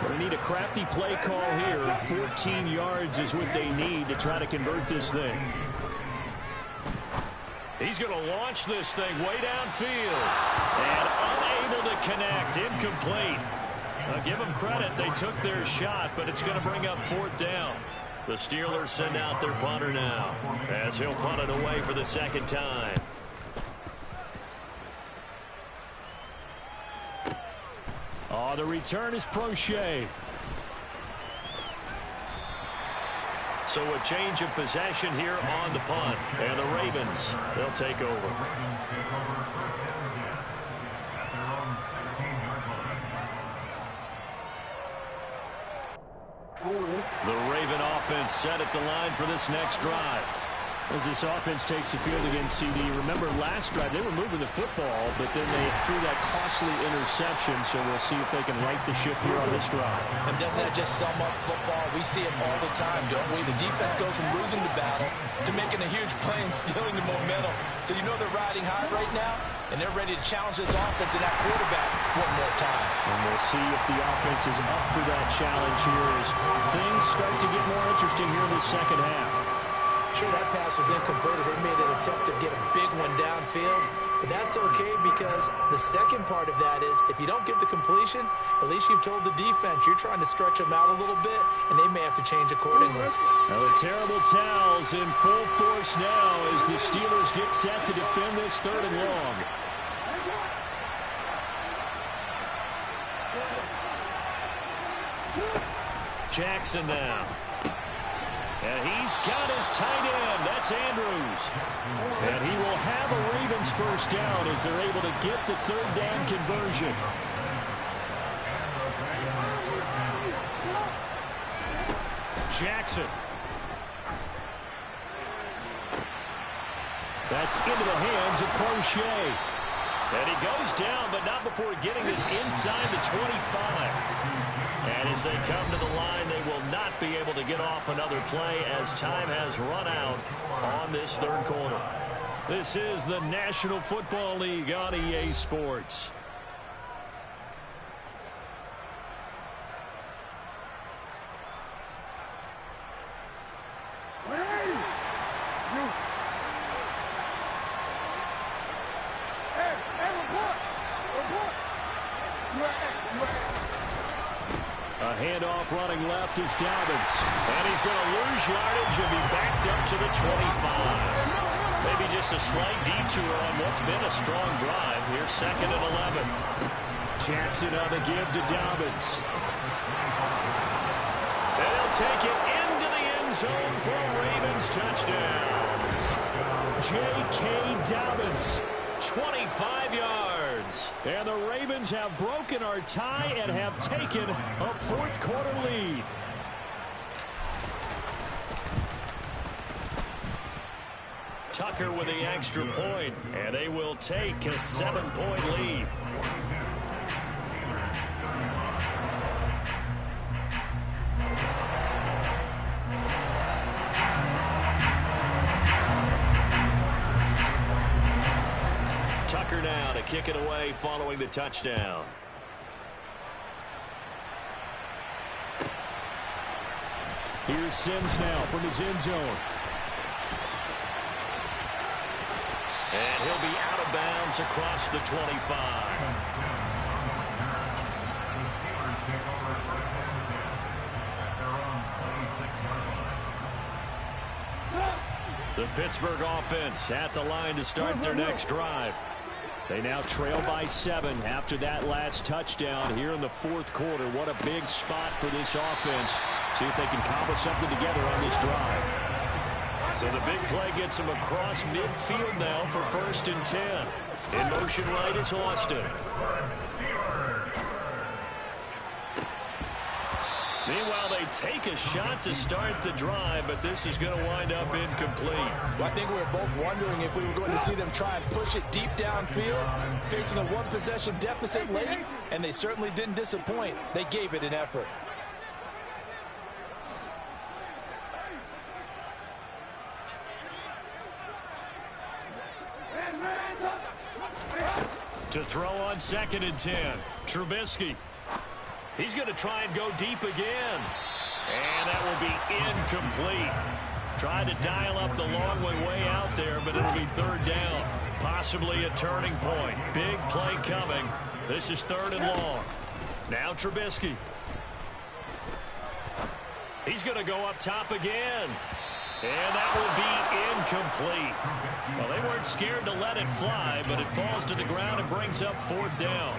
They need a crafty play call here. 14 yards is what they need to try to convert this thing. He's going to launch this thing way downfield. And unable to connect. Incomplete. I'll give them credit. They took their shot, but it's going to bring up 4th down. The Steelers send out their punter now, as he'll punt it away for the 2nd time. Oh, the return is Prochet. So a change of possession here on the punt. And the Ravens, they'll take over. The Raven offense set at the line for this next drive. As this offense takes the field against CD, remember last drive they were moving the football, but then they threw that costly interception, so we'll see if they can right the ship here on this drive. And doesn't that just sum up football? We see it all the time, don't we? The defense goes from losing the battle to making a huge play and stealing the momentum. So you know they're riding high right now, and they're ready to challenge this offense and that quarterback one more time. And we'll see if the offense is up for that challenge here as things start to get more interesting here in the 2nd half. Sure, that pass was incomplete as they made an attempt to get a big one downfield. But that's okay because the second part of that is if you don't get the completion, at least you've told the defense you're trying to stretch them out a little bit, and they may have to change accordingly. Now the terrible towels in full force now as the Steelers get set to defend this 3rd and long. Jackson now. And he's got his tight end. That's Andrews. And he will have a Ravens 1st down as they're able to get the 3rd down conversion. Jackson. That's into the hands of Prochet. And he goes down, but not before getting this inside the 25. And as they come to the line, they will not be able to get off another play as time has run out on this 3rd quarter. This is the National Football League on EA Sports. A handoff running left is Dobbins. And he's going to lose yardage and be backed up to the 25. Maybe just a slight detour on what's been a strong drive. Here's 2nd and 11. Jackson on the give to Dobbins. And he'll take it into the end zone for a Ravens touchdown. J.K. Dobbins, 25 yards. And the Ravens have broken our tie and have taken a 4th quarter lead. Tucker with the extra point, and they will take a 7-point lead. Tucker now to kick it away following the touchdown. Here's Sims now from his end zone. And he'll be out of bounds across the 25. The Pittsburgh offense at the line to start their next drive. They now trail by 7 after that last touchdown here in the fourth quarter. What a big spot for this offense. See if they can cobble something together on this drive. So the big play gets them across midfield now for 1st and 10. In motion right is Austin. Meanwhile, they take a shot to start the drive, but this is going to wind up incomplete. Well, I think we were both wondering if we were going to see them try and push it deep downfield, facing a one-possession deficit late, and they certainly didn't disappoint. They gave it an effort. To throw on 2nd and 10, Trubisky. He's going to try and go deep again. And that will be incomplete. Tried to dial up the long way out there, but it'll be 3rd down. Possibly a turning point. Big play coming. This is 3rd and long. Now Trubisky. He's going to go up top again. And that will be incomplete. Well, they weren't scared to let it fly, but it falls to the ground and brings up 4th down.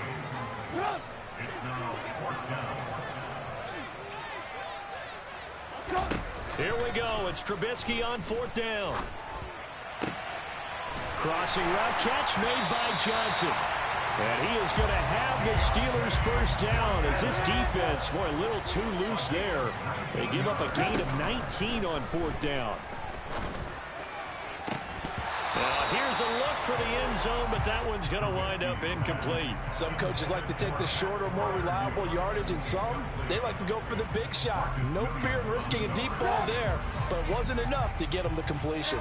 Here we go. It's Trubisky on 4th down. Crossing route catch made by Johnson. And he is going to have the Steelers' 1st down as this defense, boy, a little too loose there. They give up a gain of 19 on 4th down. Here's a look for the end zone, but that one's going to wind up incomplete. Some coaches like to take the shorter, more reliable yardage, and some, they like to go for the big shot. No fear in risking a deep ball there, but it wasn't enough to get them the completion.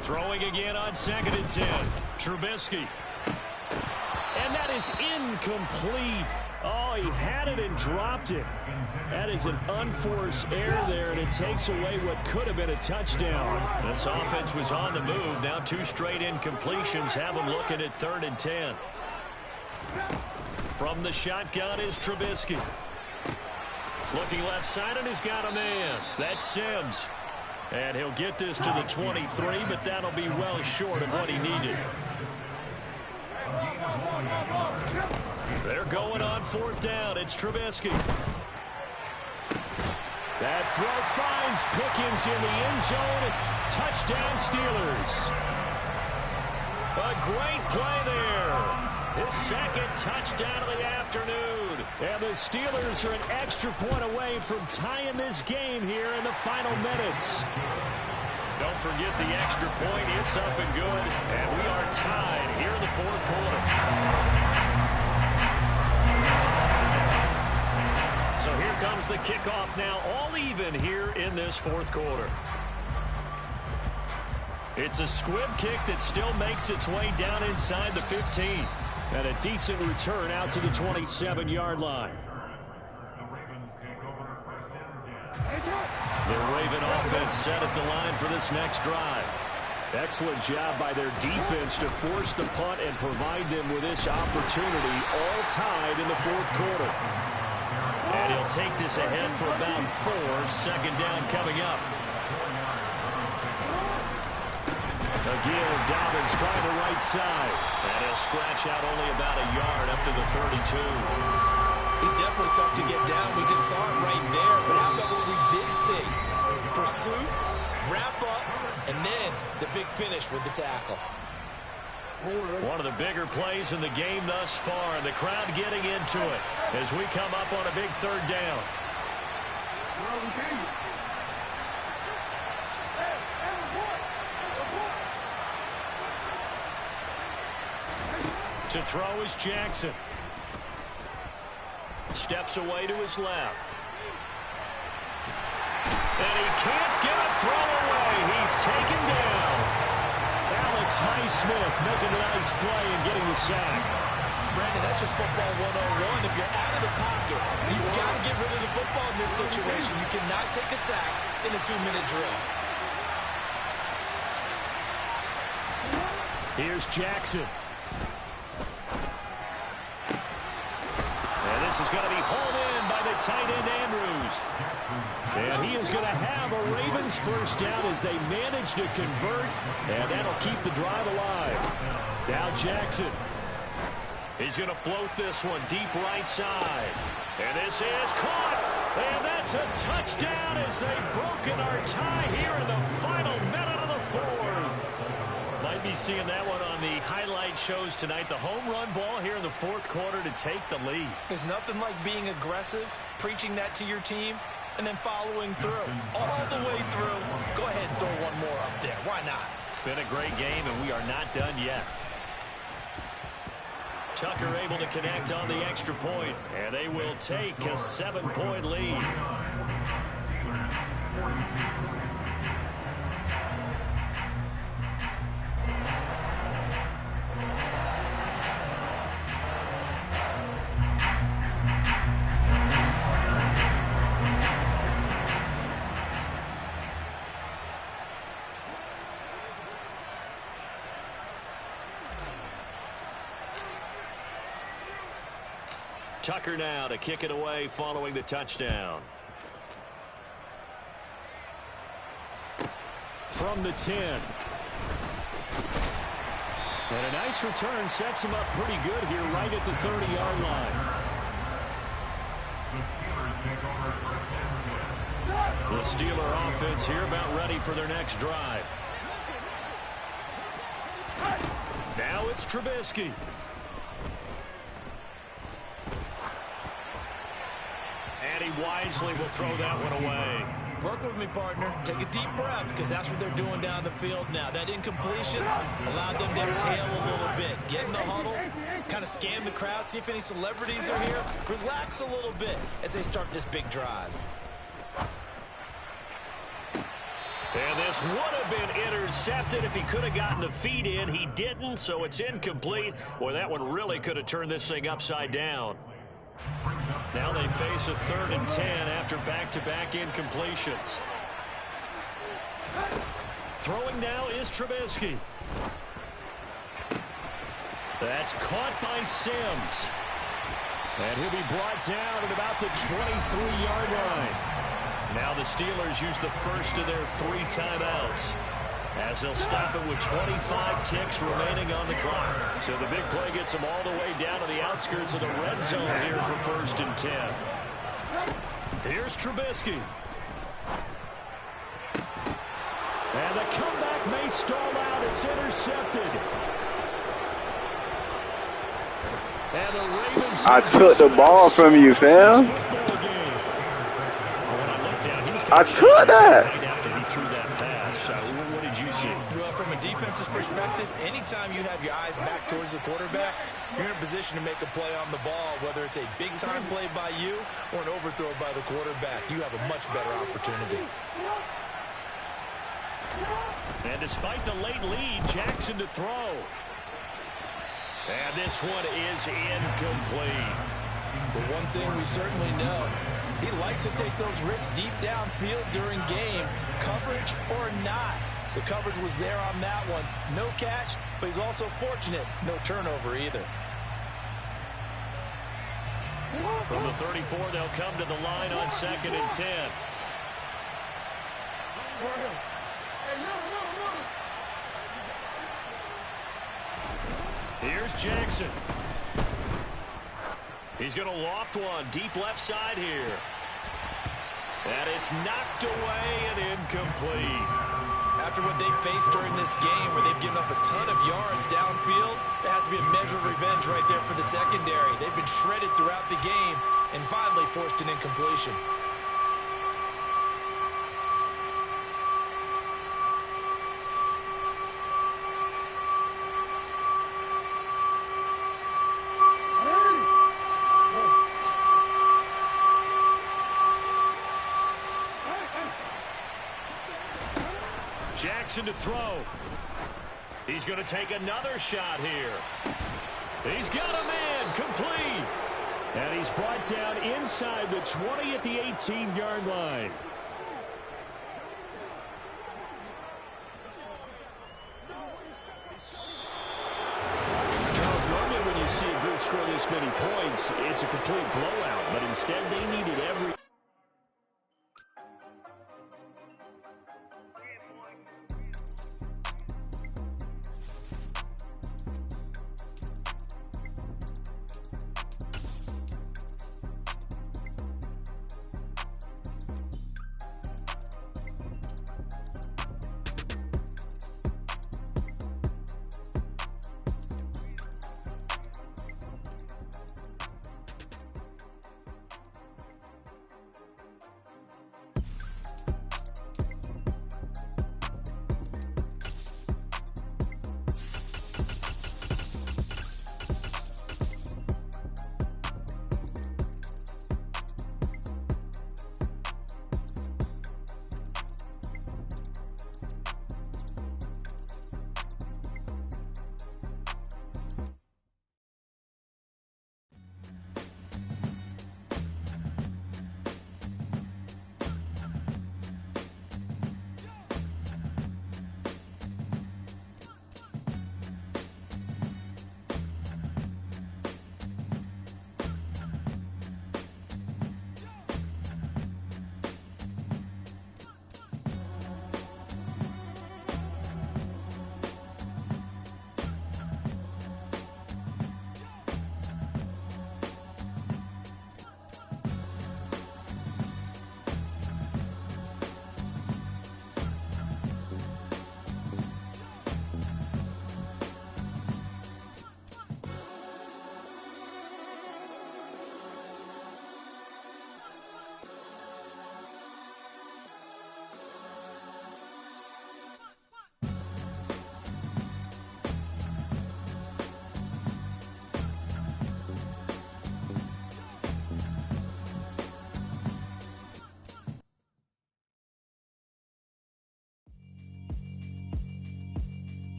Throwing again on 2nd and 10. Trubisky. And that is incomplete. Oh, he had it and dropped it. That is an unforced error there, and it takes away what could have been a touchdown. This offense was on the move. Now 2 straight incompletions have them looking at 3rd and 10. From the shotgun is Trubisky. Looking left side, and he's got a man. That's Sims. And he'll get this to the 23, but that'll be well short of what he needed. They're going on 4th down. It's Trubisky. That throw finds Pickens in the end zone. Touchdown, Steelers. A great play there. His 2nd touchdown of the afternoon. And the Steelers are an extra point away from tying this game here in the final minutes. Don't forget the extra point. It's up and good. And we are tied here in the 4th quarter. So here comes the kickoff now, all even here in this 4th quarter. It's a squib kick that still makes its way down inside the 15. And a decent return out to the 27-yard line. The Raven offense set at the line for this next drive. Excellent job by their defense to force the punt and provide them with this opportunity, all tied in the 4th quarter. And he'll take this ahead for about 4. 2nd down coming up. Again, Dobbins trying the right side. And he'll scratch out only about a yard up to the 32. He's definitely tough to get down. We just saw it right there. But how about what we did see? Pursuit, wrap up, and then the big finish with the tackle. One of the bigger plays in the game thus far, and the crowd getting into it as we come up on a big 3rd down. To throw is Jackson. Steps away to his left. And he can't get a throw away. He's taken down. Alex Highsmith making a nice play and getting the sack. Brandon, that's just football 101. If you're out of the pocket, you've got to get rid of the football in this situation. You cannot take a sack in a 2-minute drill. Here's Jackson. And this is going to be hauled in by the tight end, Andrews. And he is going to have a Ravens first down as they manage to convert, and that'll keep the drive alive. Now Jackson. He's going to float this one deep right side. And this is caught. And that's a touchdown as they've broken our tie here in the final minute of the fourth. Might be seeing that one on the highlight shows tonight. The home run ball here in the fourth quarter to take the lead. There's nothing like being aggressive, preaching that to your team, and then following through. All the way through. Go ahead and throw one more up there. Why not? Been a great game, and we are not done yet. Tucker able to connect on the extra point, and they will take a 7-point lead. Tucker now to kick it away following the touchdown. From the 10. And a nice return sets him up pretty good here right at the 30-yard line. The Steeler offense here about ready for their next drive. Now it's Trubisky. And he wisely will throw that one away. Work with me, partner. Take a deep breath, because that's what they're doing down the field now. That incompletion allowed them to exhale a little bit. Get in the huddle, kind of scan the crowd, see if any celebrities are here. Relax a little bit as they start this big drive. And this would have been intercepted if he could have gotten the feet in. He didn't, so it's incomplete. Boy, that one really could have turned this thing upside down. Now they face a 3rd and 10 after back-to-back incompletions. Throwing now is Trubisky. That's caught by Sims. And he'll be brought down at about the 23-yard line. Now the Steelers use the first of their 3 timeouts, as they'll stop it with 25 ticks remaining on the clock. So the big play gets them all the way down to the outskirts of the red zone here for 1st and 10. Here's Trubisky. And the comeback may stall out. It's intercepted. And the Ravens... I took the ball from you, fam. I took that. After he threw that pass, what did you see? Well, from a defense's perspective, anytime you have your eyes back towards the quarterback, you're in a position to make a play on the ball, whether it's a big-time play by you or an overthrow by the quarterback. You have a much better opportunity. And despite the late lead, Jackson to throw. And this one is incomplete. But one thing we certainly know, he likes to take those risks deep downfield during games, coverage or not. The coverage was there on that one. No catch, but he's also fortunate. No turnover either. From the 34, they'll come to the line on 2nd and 10. Here's Jackson. He's going to loft one deep left side here. And it's knocked away and incomplete. After what they've faced during this game, where they've given up a ton of yards downfield, there has to be a measure of revenge right there for the secondary. They've been shredded throughout the game and finally forced an incompletion. Jackson to throw. He's going to take another shot here. He's got a man, complete. And he's brought down inside the 20 at the 18-yard line. Charles, normally when you see a group score this many points, it's a complete blowout. But instead, they needed every...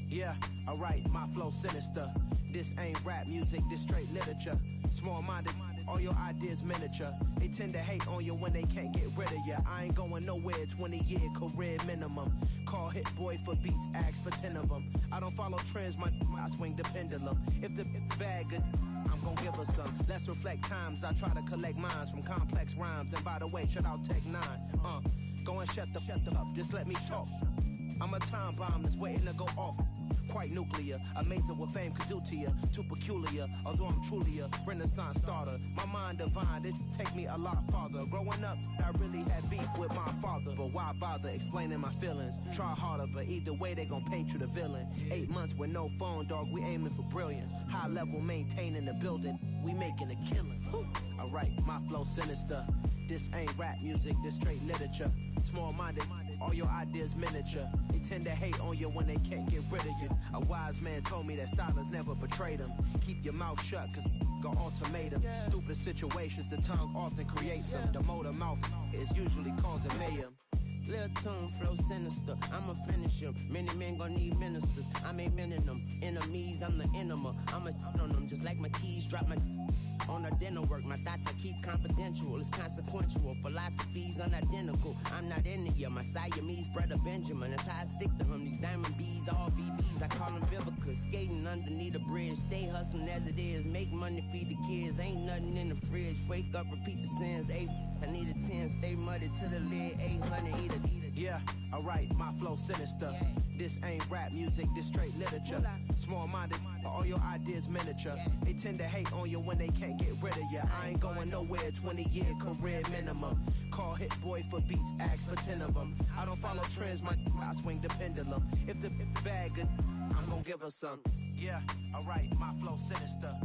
Yeah, alright, my flow sinister. This ain't rap music, this straight literature. Small-minded, all your ideas miniature. They tend to hate on you when they can't get rid of you. I ain't going nowhere, 20-year career minimum. Call hit boy for beats, ask for 10 of them. I don't follow trends, I swing the pendulum. If the bag good, I'm gon' give her some. Let's reflect times, I try to collect minds from complex rhymes. And by the way, shout out Tech 9. Go and shut the up, just let me talk. I'm a time bomb that's waiting to go off. Quite nuclear, amazing what fame could do to you. Too peculiar, although I'm truly a renaissance starter. My mind divine, it take me a lot farther. Growing up, I really had beef with my father. But why bother explaining my feelings? Try harder, but either way they gon' paint you the villain. 8 months with no phone, dog, we aiming for brilliance. High level maintaining the building, we making a killing. Alright, my flow sinister. This ain't rap music, this straight literature. Small-minded, all your ideas miniature. They tend to hate on you when they can't get rid of you. A wise man told me that silence never betrayed him. Keep your mouth shut, cause got ultimatums. Stupid situations, the tongue often creates them. The motor mouth is usually causing mayhem. Lil' tune, flow sinister, I'ma finish him. Many men gon' need ministers, I'm aiming them. Enemies, I'm the enema. I'ma on them, just like my keys, drop my on the dinner work. My thoughts I keep confidential, it's consequential. Philosophies unidentical, I'm not into you. My Siamese brother Benjamin, that's how I stick to him. These diamond bees, all VVs, I call them Vivica. Skating underneath the bridge, stay hustling as it is. Make money, feed the kids, ain't nothing in the fridge. Wake up, repeat the sins, 8, I need a 10, stay muddy to the lid, 800, eat it. Yeah, alright, my flow sinister. This ain't rap music, this straight literature. Small-minded, all your ideas miniature. They tend to hate on you when they can't get rid of you. I ain't going nowhere, 20-year career minimum. Call hit boy for beats, ask for 10 of them. I don't follow trends, I swing the pendulum. If the bag good, I'm gon' give her some. Yeah, alright, my flow sinister.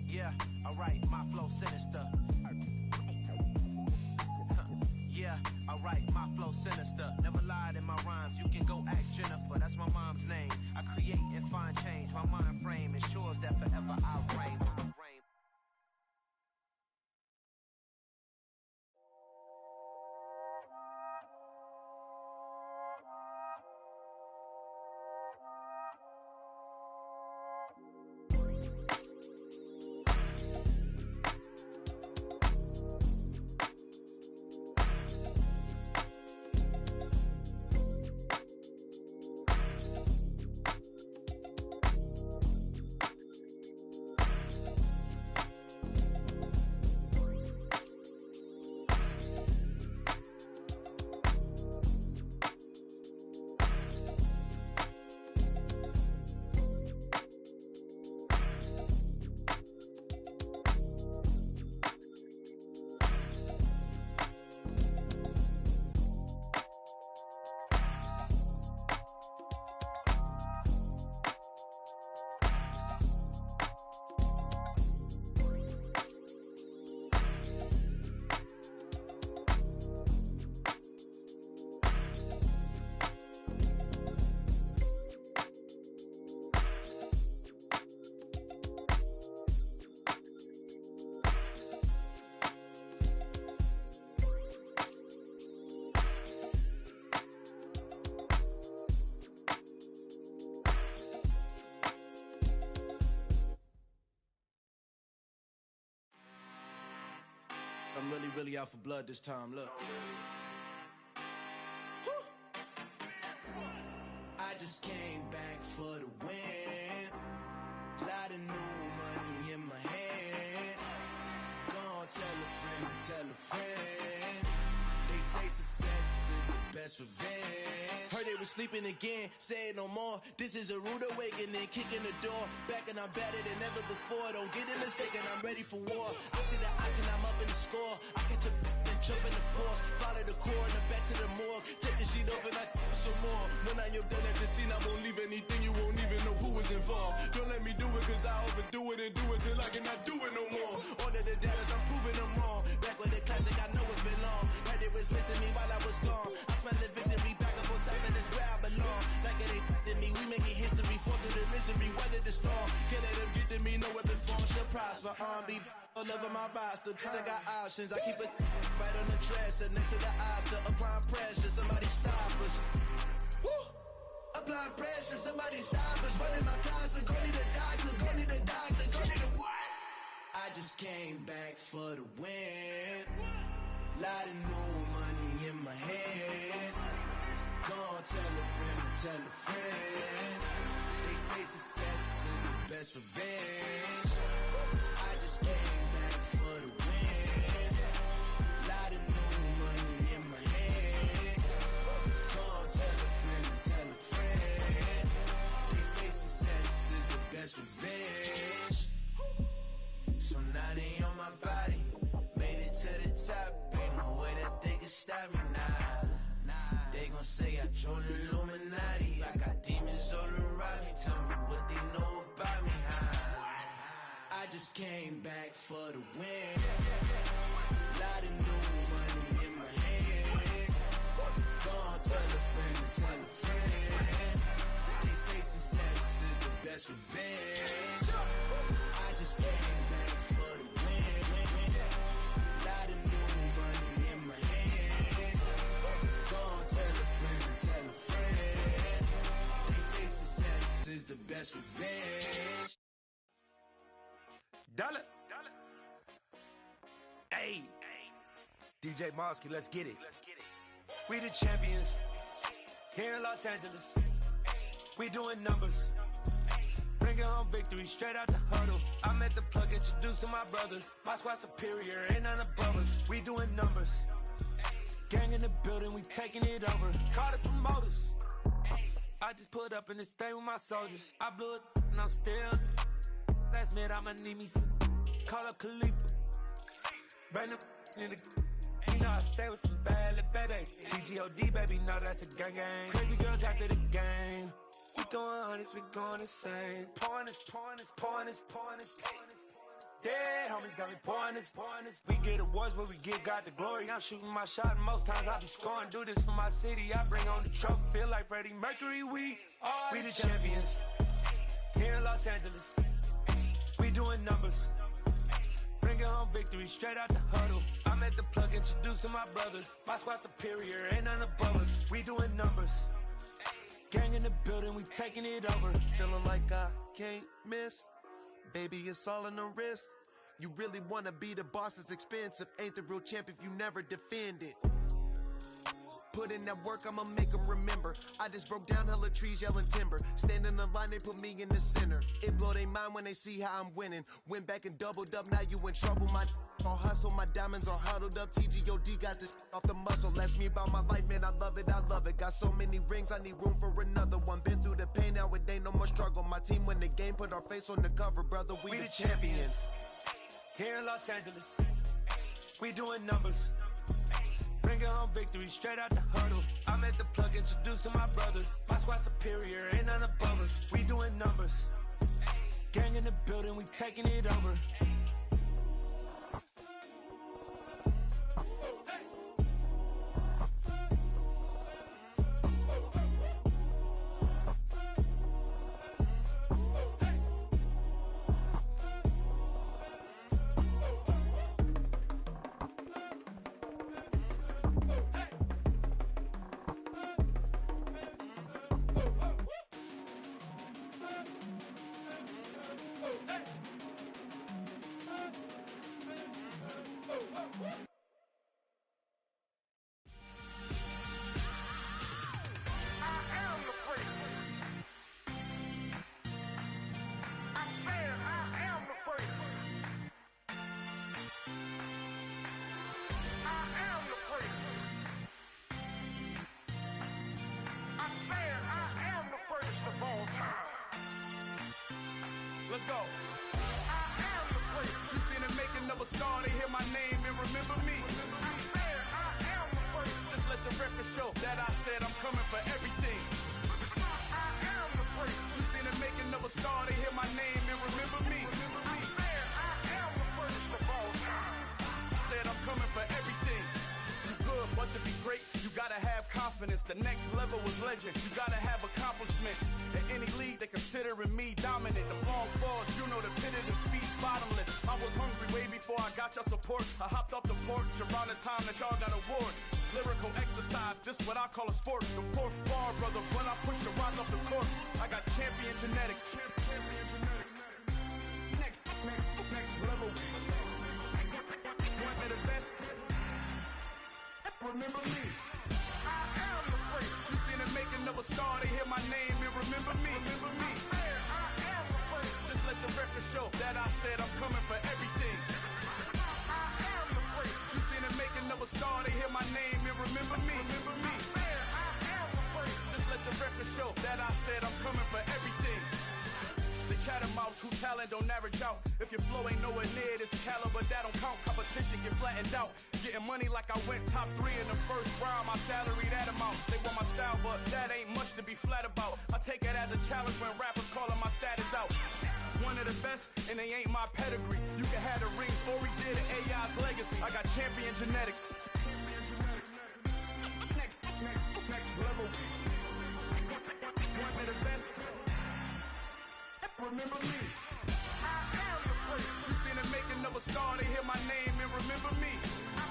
Yeah, alright, my flow sinister. Yeah, alright, my flow sinister. Never lied in my rhymes, you can go ask Jennifer. That's my mom's name. I create and find change. My mind frame ensures that forever I reign. really out for blood this time, look. I just came back for the win. Lot of new money in my hand. Gonna tell a friend to tell a friend. They say success is the best revenge. Heard they were sleeping again, say it no more. This is a rude awakening, kicking the door. Back and I'm better than ever before. Don't get it mistaken, I'm ready for war. I see the option, I'm up in the score. I catch a and jump in the course. Follow the core and the back to the morgue. Take the sheet off and I some more. When I am done at the scene, I won't leave anything. You won't even know who was involved. Don't let me do it, cause I overdo it and do it till I cannot do it no more. All of the dallas, I'm proving them wrong. Back with the classic, I know it's been long. Heard it was missing me while I was gone. I smell the victory, back up on top, and it's where I belong. Like it ain't to me, we making history. Fall through the misery, weather the storm. Can't let them get to me, no weapon form shall prosper. Be all over my roster, I got options. I keep it right on the dresser, next to the Oscar. Applying pressure, somebody stop us. Woo! Applying pressure, somebody stop us. Running my closet, go need a doctor, go need a doctor, go need a what? I just came back for the win. Lot of new money in my hand. Gonna tell a friend to tell a friend. They say success is the best revenge. I just came back for the win. Lot of new money in my hand. Gonna tell a friend to tell a friend. They say success is the best revenge. So now they on my body. Made it to the top. Ain't no way that they can stop me now. They gon' say I joined the Illuminati. I got demons all around me. Tell me what they know about me, huh? I just came back for the win. Lot of new money in my hand. Gonna tell a friend to tell a friend. They say success is the best revenge. I just came back for the win. Lot of new money in my hand. Gonna tell a friend to tell a friend. They say success is the best revenge. Dollar. Hey. DJ Mosky, let's get it. We the champions. Here in Los Angeles. We doing numbers. Bringing home victory straight out the huddle. I'm at the plug, introduced to my brother. My squad superior, ain't none above us. We doing numbers. Gang in the building, we taking it over. Call the promoters. I just put up in this thing with my soldiers. I blew it and I'm still. Last minute I'ma need me some. Call up Khalifa. Bring them in the. You know I stay with some bad little babies. TGOD baby, know that's a gang gang. Crazy girls after the game. We throwing hundreds, we going insane. Pouring this. Dead homies got me pouring this. We get awards where we give God the glory. I'm shooting my shot and most times I be scoring. Do this for my city, I bring on the trophy. Feel like Freddie Mercury, we the champions. Here in Los Angeles. We doing numbers. Bringing home victory straight out the huddle. I'm at the plug, introduced to my brother. My squad superior, ain't none above us. We doing numbers. Gang in the building, we taking it over. Feeling like I can't miss. Baby, it's all in the wrist. You really wanna be the boss, it's expensive. Ain't the real champ if you never defend it. Put in that work, I'ma make them remember. I just broke down hella trees, yelling timber. Stand in the line, they put me in the center. It blow they mind when they see how I'm winning. Went back and doubled up, now you in trouble. My all hustle, my diamonds are huddled up. TGOD got this off the muscle. Ask me about my life, man, I love it. Got so many rings, I need room for another one. Been through the pain, now it ain't no more struggle. My team win the game, put our face on the cover, brother. We the champions. Here in Los Angeles, we doing numbers. Bringing home victory straight out the huddle. I'm at the plug, introduced to my brother. My squad superior, ain't none above us. We doing numbers. Gang in the building, we taking it over. Let's go. I am the great. You seen the making of a star, they hear my name and remember me. I am the great. Just let the record show that I said I'm coming for everything. I am the great. You seen the making of a star, they hear my name and remember me. I am the greatest of all time. Said I'm coming for everything. You good, but to be great, you gotta have confidence. The next level was legend. You gotta have accomplishments. In any league, they considering me dominant. The long falls, you know the pit of defeat, bottomless. I was hungry way before I got your support. I hopped off the porch around the time that y'all got awards. Lyrical exercise, this what I call a sport. The fourth bar, brother, when I push the rock off the court. I got champion genetics. Champion genetics. Next level. One of the best. Remember me. I am the great. You seen the making of a star, they hear my name and remember me. Remember me. I am the great. Just let the record show that I said I'm coming for everything. I am the great. You seen the making of a star, they hear my name and remember me. Remember me. I am the great. Just let the record show that I said I'm coming for everything. The chattermouths who talent don't average out. If your flow ain't nowhere near this caliber, that don't count. Competition get flattened out. Getting money like I went top 3 in the first round. My salary that amount. They want my style, but that ain't much to be flat about. I take it as a challenge when rappers calling my status out. One of the best, and they ain't my pedigree. You can have the rings, or we did it, AI's legacy. I got champion genetics. Next level. One of the best. Remember me. I am the great. You seen the making of a star, they hear my name and remember me. I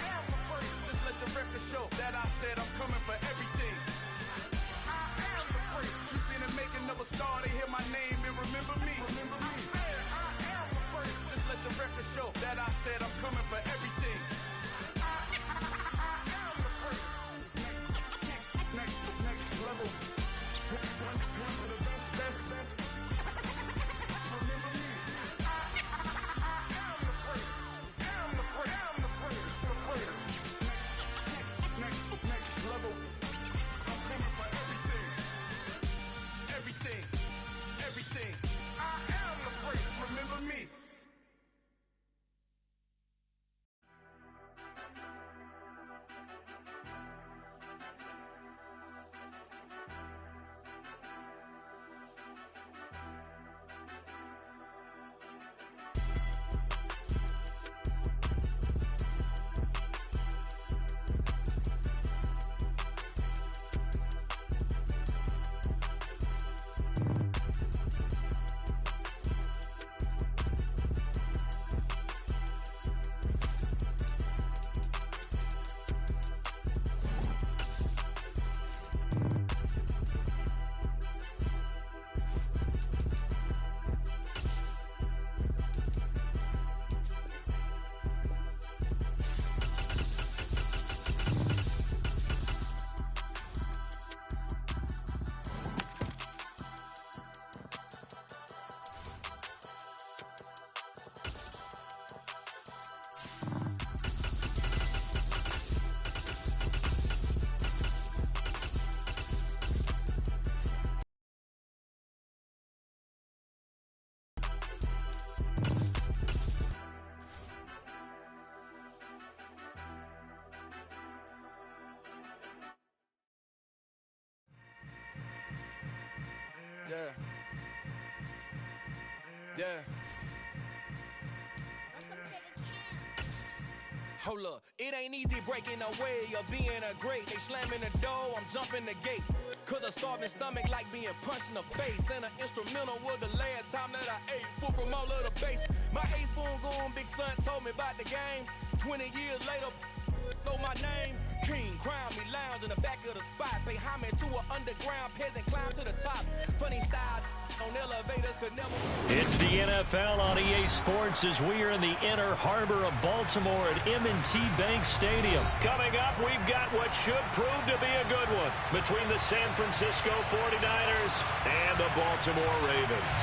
am the great. Just let the record show that I said I'm coming for everything. I am the great. You seen the making of a star, they hear my name and remember me. Remember me. I am the great. Just let the record show that I said I'm coming for everything. I am the great. Next level. One of the best. Everything. I am the great. Remember me. Yeah. Hold up, it ain't easy breaking away or being a great. They slamming the door, I'm jumping the gate. Cause a starving stomach like being punched in the face. And an instrumental was the last time that I ate food from all of the base. My ace boom goon, big son told me about the game. 20 years later, know my name. King, crown me, lounge in the back of the spot. Pay homage to an underground peasant, climb to the top. Funny style on elevators could never. It's the NFL on EA Sports as we are in the inner harbor of Baltimore at M&T Bank Stadium. Coming up, we've got what should prove to be a good one between the San Francisco 49ers and the Baltimore Ravens.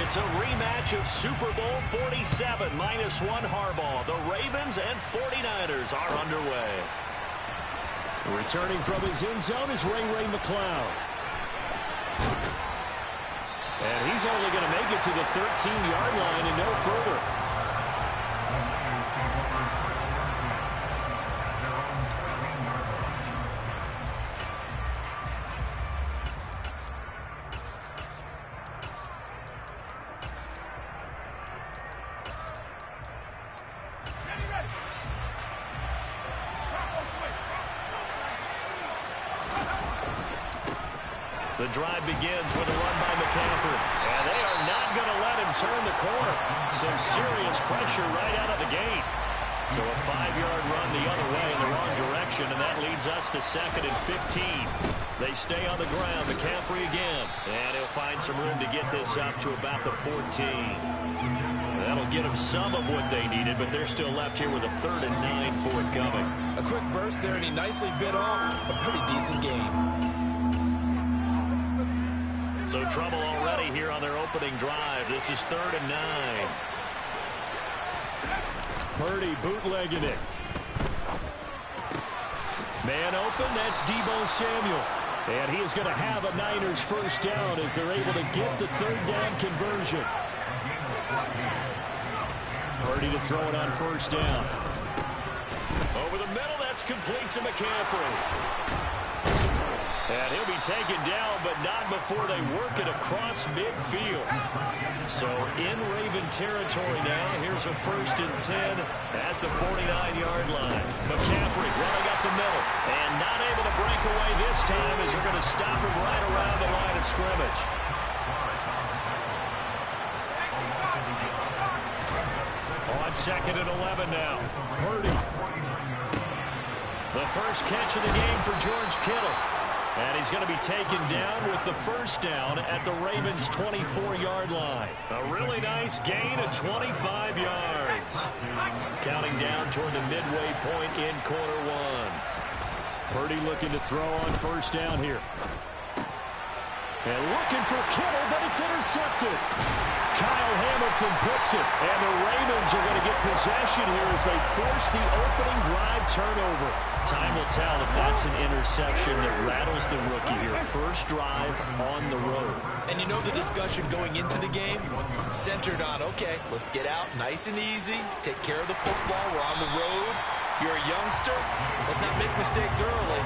It's a rematch of Super Bowl 47 -1 Harbaugh. The Ravens and 49ers are underway. Returning from his end zone is Ray McCloud. And he's only going to make it to the 13-yard line and no further. The drive begins with a run by McCaffrey. And they are not going to let him turn the corner. Some serious pressure right out of the gate. So a 5-yard run the other way in the wrong direction, and that leads us to 2nd and 15. They stay on the ground. McCaffrey again. And he'll find some room to get this up to about the 14. That'll get them some of what they needed, but they're still left here with a 3rd and 9 forthcoming. A quick burst there, and he nicely bit off a pretty decent game. So trouble already here on their opening drive. This is 3rd and 9. Purdy bootlegging it. Man open, that's Deebo Samuel. And he is going to have a Niners first down as they're able to get the 3rd down conversion. Purdy to throw it on 1st down. Over the middle, that's complete to McCaffrey. And he'll be taken down, but not before they work it across midfield. So in Raven territory now, here's a 1st and 10 at the 49-yard line. McCaffrey running up the middle and not able to break away this time as they're going to stop him right around the line of scrimmage. On 2nd and 11 now. Purdy. The first catch of the game for George Kittle. And he's going to be taken down with the 1st down at the Ravens' 24-yard line. A really nice gain of 25 yards. Counting down toward the midway point in quarter 1. Purdy looking to throw on 1st down here. And looking for Kittle, but it's intercepted. Kyle Hamilton picks it, and the Ravens are going to get possession here as they force the opening drive turnover. Time will tell if that's an interception that rattles the rookie here. First drive on the road. And you know the discussion going into the game? Centered on, okay, let's get out nice and easy, take care of the football, we're on the road. You're a youngster, let's not make mistakes early.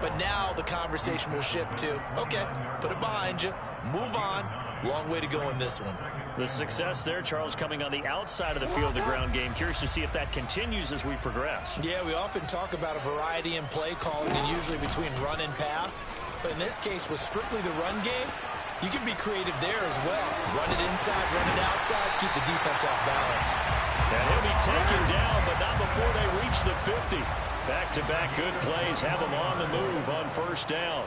But now the conversation will shift to, okay, put it behind you, move on. Long way to go in this one. The success there, Charles, coming on the outside of the field, the ground game. Curious to see if that continues as we progress. Yeah, we often talk about a variety in play calling and usually between run and pass. But in this case, with strictly the run game, you can be creative there as well. Run it inside, run it outside, keep the defense off balance. And he'll be taken down, but not before they reach the 50. Back-to-back good plays have them on the move on 1st down.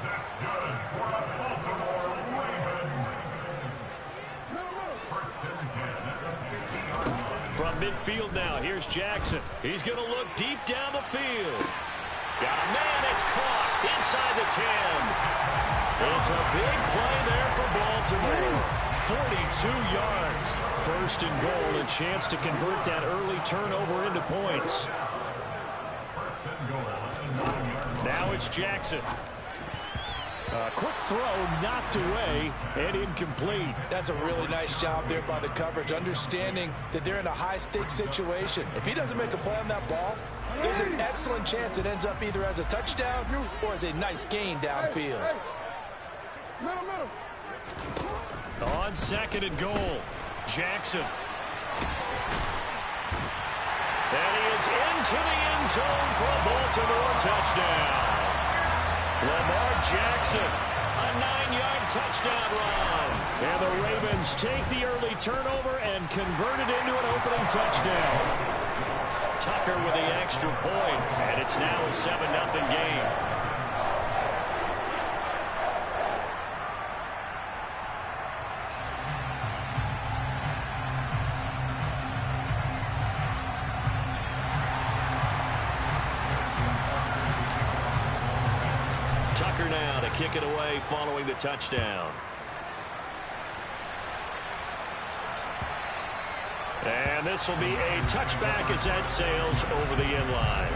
From midfield now, here's Jackson. He's going to look deep down the field. Got a man that's caught inside the 10. It's a big play there for Baltimore. 42 yards. 1st and goal, a chance to convert that early turnover into points. Now it's Jackson. A quick throw knocked away and incomplete. That's a really nice job there by the coverage, understanding that they're in a high-stakes situation. If he doesn't make a play on that ball, there's an excellent chance it ends up either as a touchdown or as a nice gain downfield. On 2nd and goal, Jackson. And he is into the end zone for a Baltimore touchdown. Lamar Jackson, a 9-yard touchdown run. And the Ravens take the early turnover and convert it into an opening touchdown. Tucker with the extra point, and it's now a 7-0 game. Tucker now to kick it away following the touchdown. And this will be a touchback as that sails over the end line.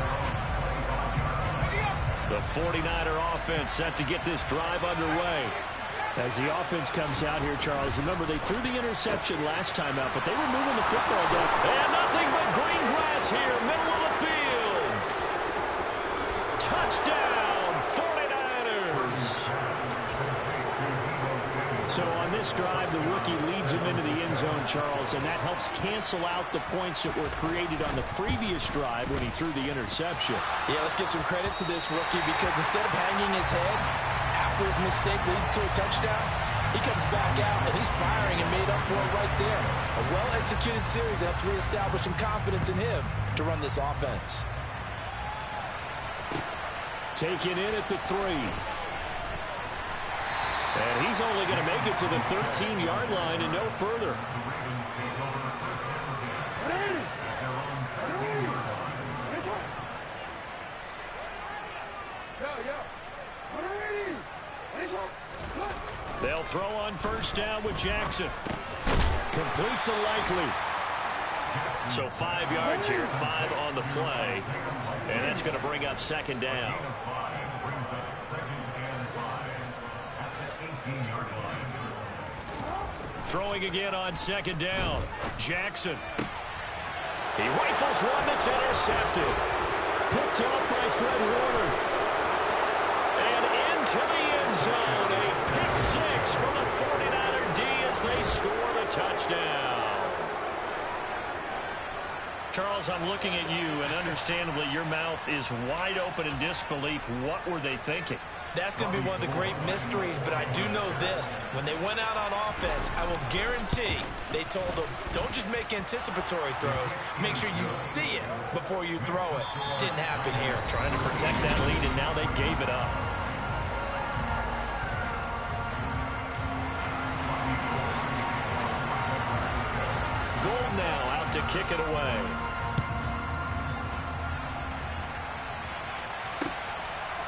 The The 49er offense set to get this drive underway. As the offense comes out here, Charles, remember they threw the interception last time out, but they were moving the football down. And nothing but green grass here, middle of the field. Touchdown, 49ers. So on this drive, the rookie leads him into the end zone, Charles, and that helps cancel out the points that were created on the previous drive when he threw the interception. Yeah, let's give some credit to this rookie because instead of hanging his head after his mistake leads to a touchdown, he comes back out and he's firing and made up for it right there. A well-executed series helps reestablish some confidence in him to run this offense. Taken in at the 3. And he's only going to make it to the 13-yard line and no further. They'll throw on first down with Jackson. Complete to Likely. So 5 yards here, 5 on the play. And that's going to bring up second down. Throwing again on second down. Jackson. He rifles one that's intercepted. Picked up by Fred Warner. And into the end zone. A pick 6 from the 49er D as they score the touchdown. Charles, I'm looking at you, and understandably your mouth is wide open in disbelief. What were they thinking? That's going to be one of the great mysteries, but I do know this. When they went out on offense, I will guarantee they told them, don't just make anticipatory throws. Make sure you see it before you throw it. Didn't happen here. Trying to protect that lead, and now they gave it up. Gold now out to kick it away.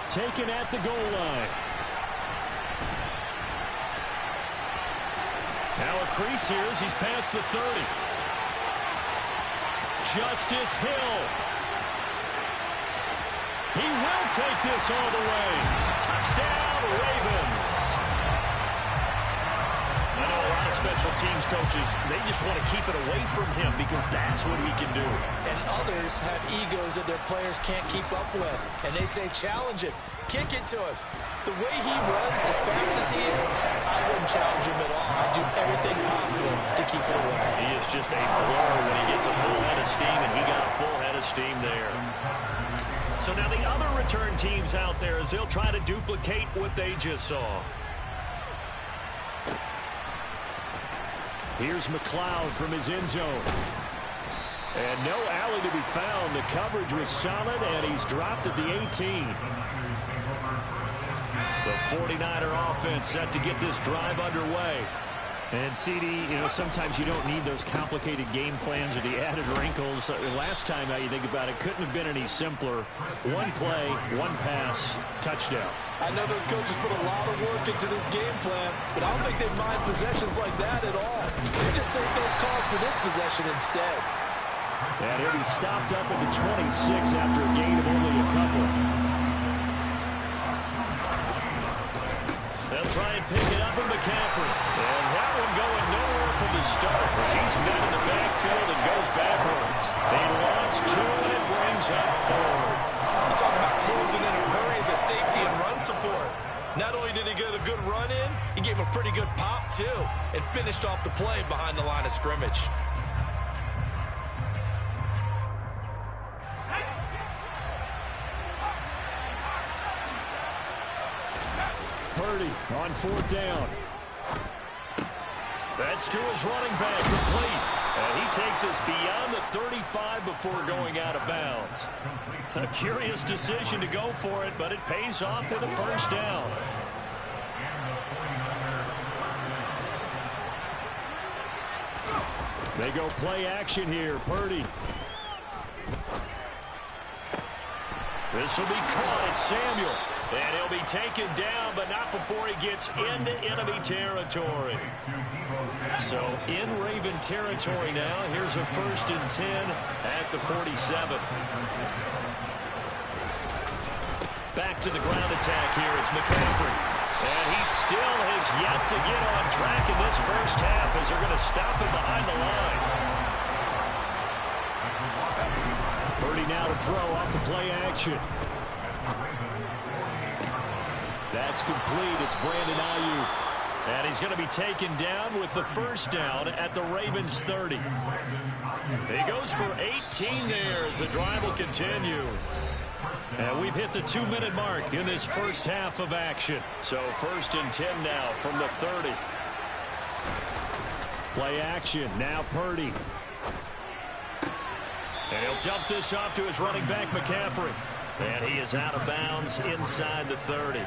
Taken at the goal line. Now a crease here as he's past the 30. Justice Hill. He will take this all the way. Touchdown, Ravens. I know a lot of special teams coaches, they just want to keep it away from him because that's what he can do. And others have egos that their players can't keep up with. And they say, challenge it. Kick it to him. The way he runs as fast as he is, I wouldn't challenge him at all. I'd do everything possible to keep it away. He is just a blur when he gets a full head of steam, and he got a full head of steam there. So now the other return teams out there as they'll try to duplicate what they just saw. Here's McLeod from his end zone. And no alley to be found. The coverage was solid, and he's dropped at the 18. The 49er offense set to get this drive underway. And, CD, sometimes you don't need those complicated game plans or the added wrinkles. Last time, now you think about it, couldn't have been any simpler. One play, one pass, touchdown. I know those coaches put a lot of work into this game plan, but I don't think they mind possessions like that at all. They just save those calls for this possession instead. And he'll be stopped up at the 26 after a gain of only a couple. They'll try and pick it up in McCaffrey. And that one going nowhere from the start as he's met in the backfield and goes backwards. They lost 2 and it brings up 4. You talk about closing in a hurry as a safety and run support. Not only did he get a good run in, he gave a pretty good pop too and finished off the play behind the line of scrimmage. Purdy on 4th down. That's to his running back, complete. And he takes us beyond the 35 before going out of bounds. A curious decision to go for it, but it pays off for the first down. They go play action here. Purdy. This will be caught. It's Samuel. And he'll be taken down, but not before he gets into enemy territory. So in Raven territory now. Here's a 1st and 10 at the 47. Back to the ground attack here. It's McCaffrey. And he still has yet to get on track in this first half as they're going to stop him behind the line. Purdy now to throw off the play action. That's complete. It's Brandon Ayuk. And he's going to be taken down with the first down at the Ravens 30. He goes for 18 there as the drive will continue. And we've hit the 2-minute mark in this first half of action. So 1st and 10 now from the 30. Play action. Now Purdy. And he'll dump this off to his running back, McCaffrey. And he is out of bounds inside the 30.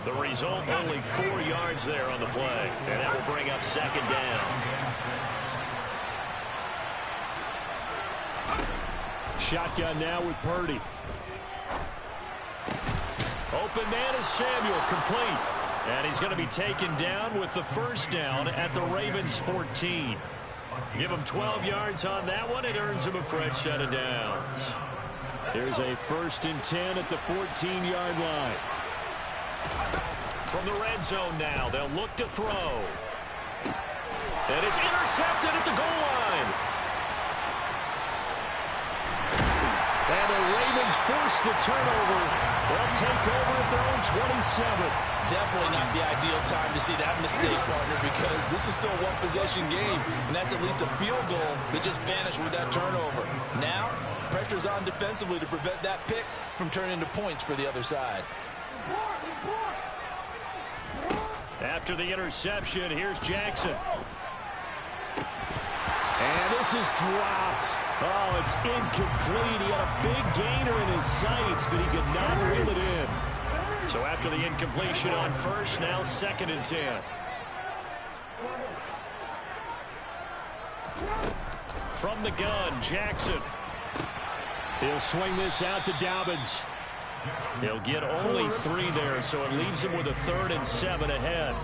The result, only 4 yards there on the play. And that will bring up 2nd down. Shotgun now with Purdy. Open man is Samuel, complete. And he's going to be taken down with the first down at the Ravens 14. Give him 12 yards on that one. It earns him a fresh set of downs. There's a 1st and 10 at the 14-yard line. From the red zone now, they'll look to throw. And it's intercepted at the goal line. And the Ravens force the turnover. They'll take over at their own 27. Definitely not the ideal time to see that mistake, partner, because this is still a one-possession game, and that's at least a field goal that just vanished with that turnover. Now, pressure's on defensively to prevent that pick from turning into points for the other side. After the interception, here's Jackson. And this is dropped. Oh, it's incomplete. He had a big gainer in his sights, but he could not reel it in. So after the incompletion on first, now 2nd and 10. From the gun, Jackson. He'll swing this out to Dobbins. He'll get only 3 there, so it leaves him with a 3rd and 7 ahead.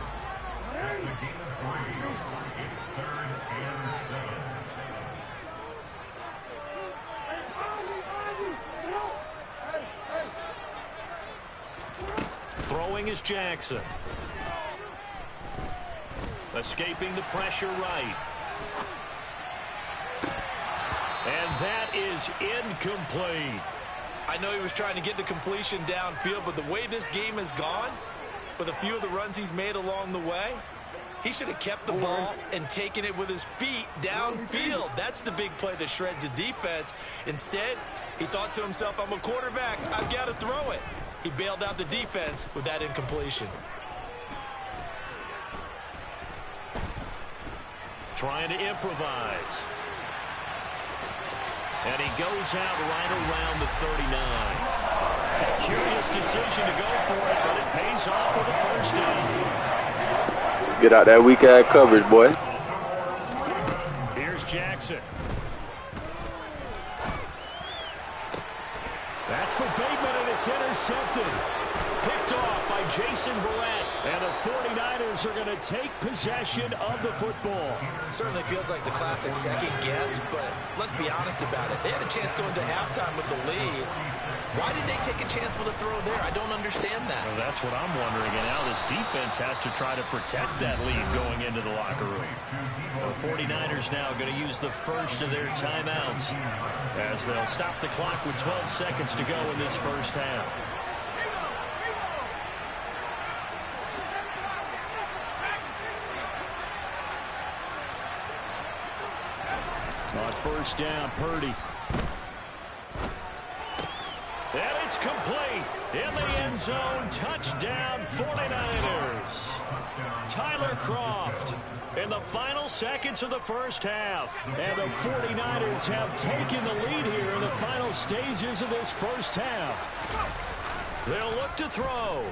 Throwing is Jackson. Escaping the pressure right. And that is incomplete. I know he was trying to get the completion downfield, but the way this game has gone, with a few of the runs he's made along the way, he should have kept the ball and taken it with his feet downfield. That's the big play that shreds the defense. Instead, he thought to himself, I'm a quarterback, I've got to throw it. He bailed out the defense with that incompletion. Trying to improvise. And he goes out right around the 39. A curious decision to go for it, but it pays off for the first down. Get out that weak-ass coverage, boy. Here's Jackson. That's for Bateman, and it's intercepted. Picked off by Jason Verrett. And the 49ers are going to take possession of the football. Certainly feels like the classic second guess, but let's be honest about it. They had a chance going to halftime with the lead. Why did they take a chance with a throw there? I don't understand that. Well, that's what I'm wondering. And now this defense has to try to protect that lead going into the locker room. The 49ers now going to use the first of their timeouts as they'll stop the clock with 12 seconds to go in this first half. On first down, Purdy. And it's complete. In the end zone, touchdown 49ers. Tyler Kroft in the final seconds of the first half. And the 49ers have taken the lead here in the final stages of this first half. They'll look to throw.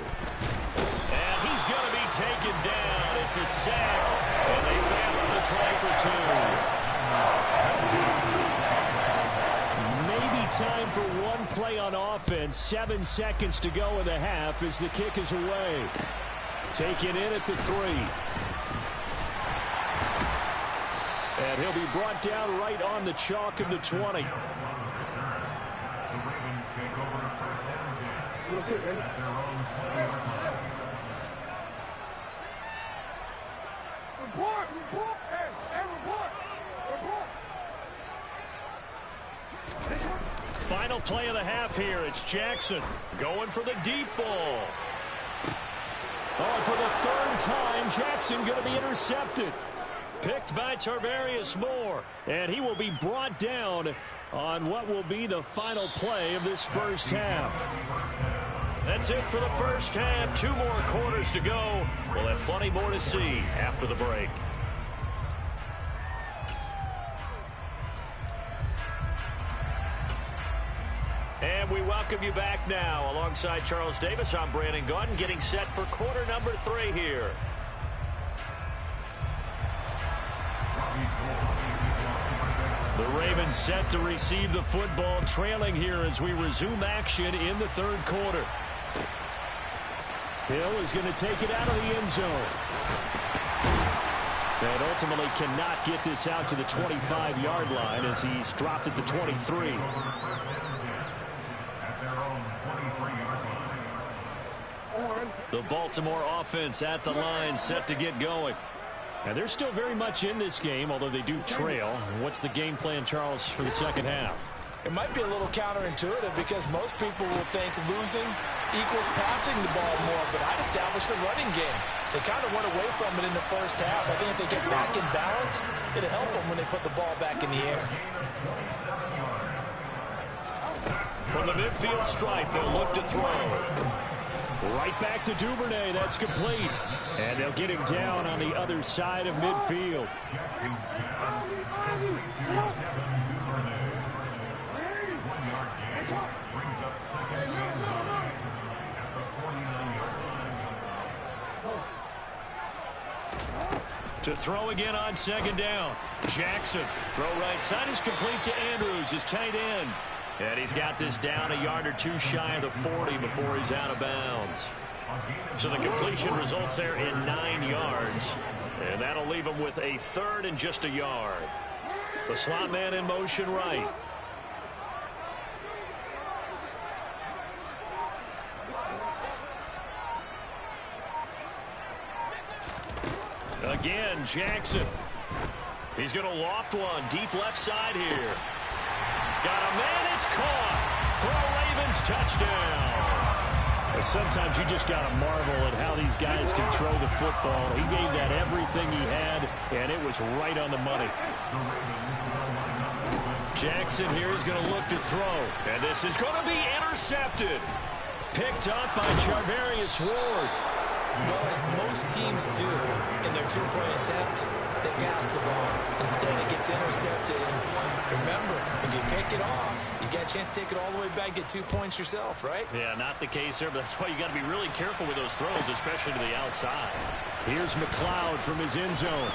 And he's going to be taken down. It's a sack. And they fail on the try for 2. Maybe time for one play on offense. 7 seconds to go in the half as the kick is away. Taken in at the 3. And he'll be brought down right on the chalk of the 20. Final play of the half here. It's Jackson going for the deep ball. Oh, for the third time, Jackson going to be intercepted. Picked by Tarvarius Moore. And he will be brought down on what will be the final play of this first half. That's it for the first half. 2 more quarters to go. We'll have plenty more to see after the break. And we welcome you back now. Alongside Charles Davis, I'm Brandon Gaudin, getting set for quarter number 3 here. The Ravens set to receive the football, trailing here as we resume action in the third quarter. Hill is going to take it out of the end zone. And ultimately cannot get this out to the 25-yard line as he's dropped at the 23. The Baltimore offense at the line, set to get going. And they're still very much in this game, although they do trail. What's the game plan, Charles, for the second half? It might be a little counterintuitive because most people will think losing equals passing the ball more, but I'd establish the running game. They kind of went away from it in the first half. I think if they get back in balance, it'll help them when they put the ball back in the air. From the midfield stripe, they'll look to throw. Right back to Duvernay. That's complete. And they'll get him down on the other side of midfield. To throw again on second down. Jackson. Throw right side is complete to Andrews, his tight end. And he's got this down a yard or two shy of the 40 before he's out of bounds. So the completion results there in 9 yards. And that'll leave him with a third and just a yard. The slot man in motion right. Again, Jackson. He's going to loft one deep left side here. Got a man, it's caught. Throw Ravens, touchdown. Sometimes you just got to marvel at how these guys can throw the football. He gave that everything he had, and it was right on the money. Jackson here is going to look to throw, and this is going to be intercepted. Picked up by Charvarius Ward. Well, as most teams do in their two-point attempt, they pass the ball. Instead, it gets intercepted. And remember, if you pick it off, you get a chance to take it all the way back, get 2 points yourself, right? Yeah, not the case there, but that's why you got to be really careful with those throws, especially to the outside. Here's McLeod from his end zone.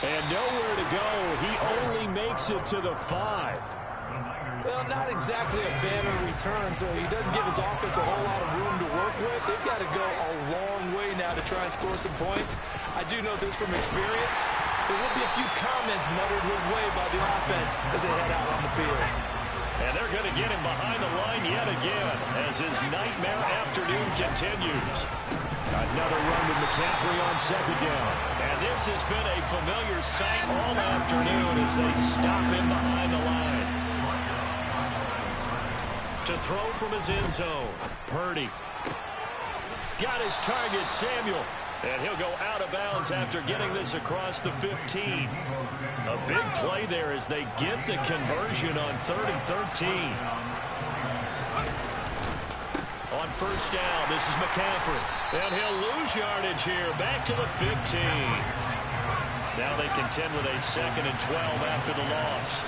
And nowhere to go. He only makes it to the 5. Well, not exactly a banner return, so he doesn't give his offense a whole lot of room to work with. They've got to go a long way now to try and score some points. I do know this from experience. There will be a few comments muttered his way by the offense as they head out on the field. And they're going to get him behind the line yet again as his nightmare afternoon continues. Another run with McCaffrey on second down. And this has been a familiar sight all afternoon as they stop him behind the line. To throw from his end zone. Purdy. Got his target, Samuel. And he'll go out of bounds after getting this across the 15. A big play there as they get the conversion on 3rd and 13. On first down, this is McCaffrey. And he'll lose yardage here. Back to the 15. Now they contend with a 2nd and 12 after the loss.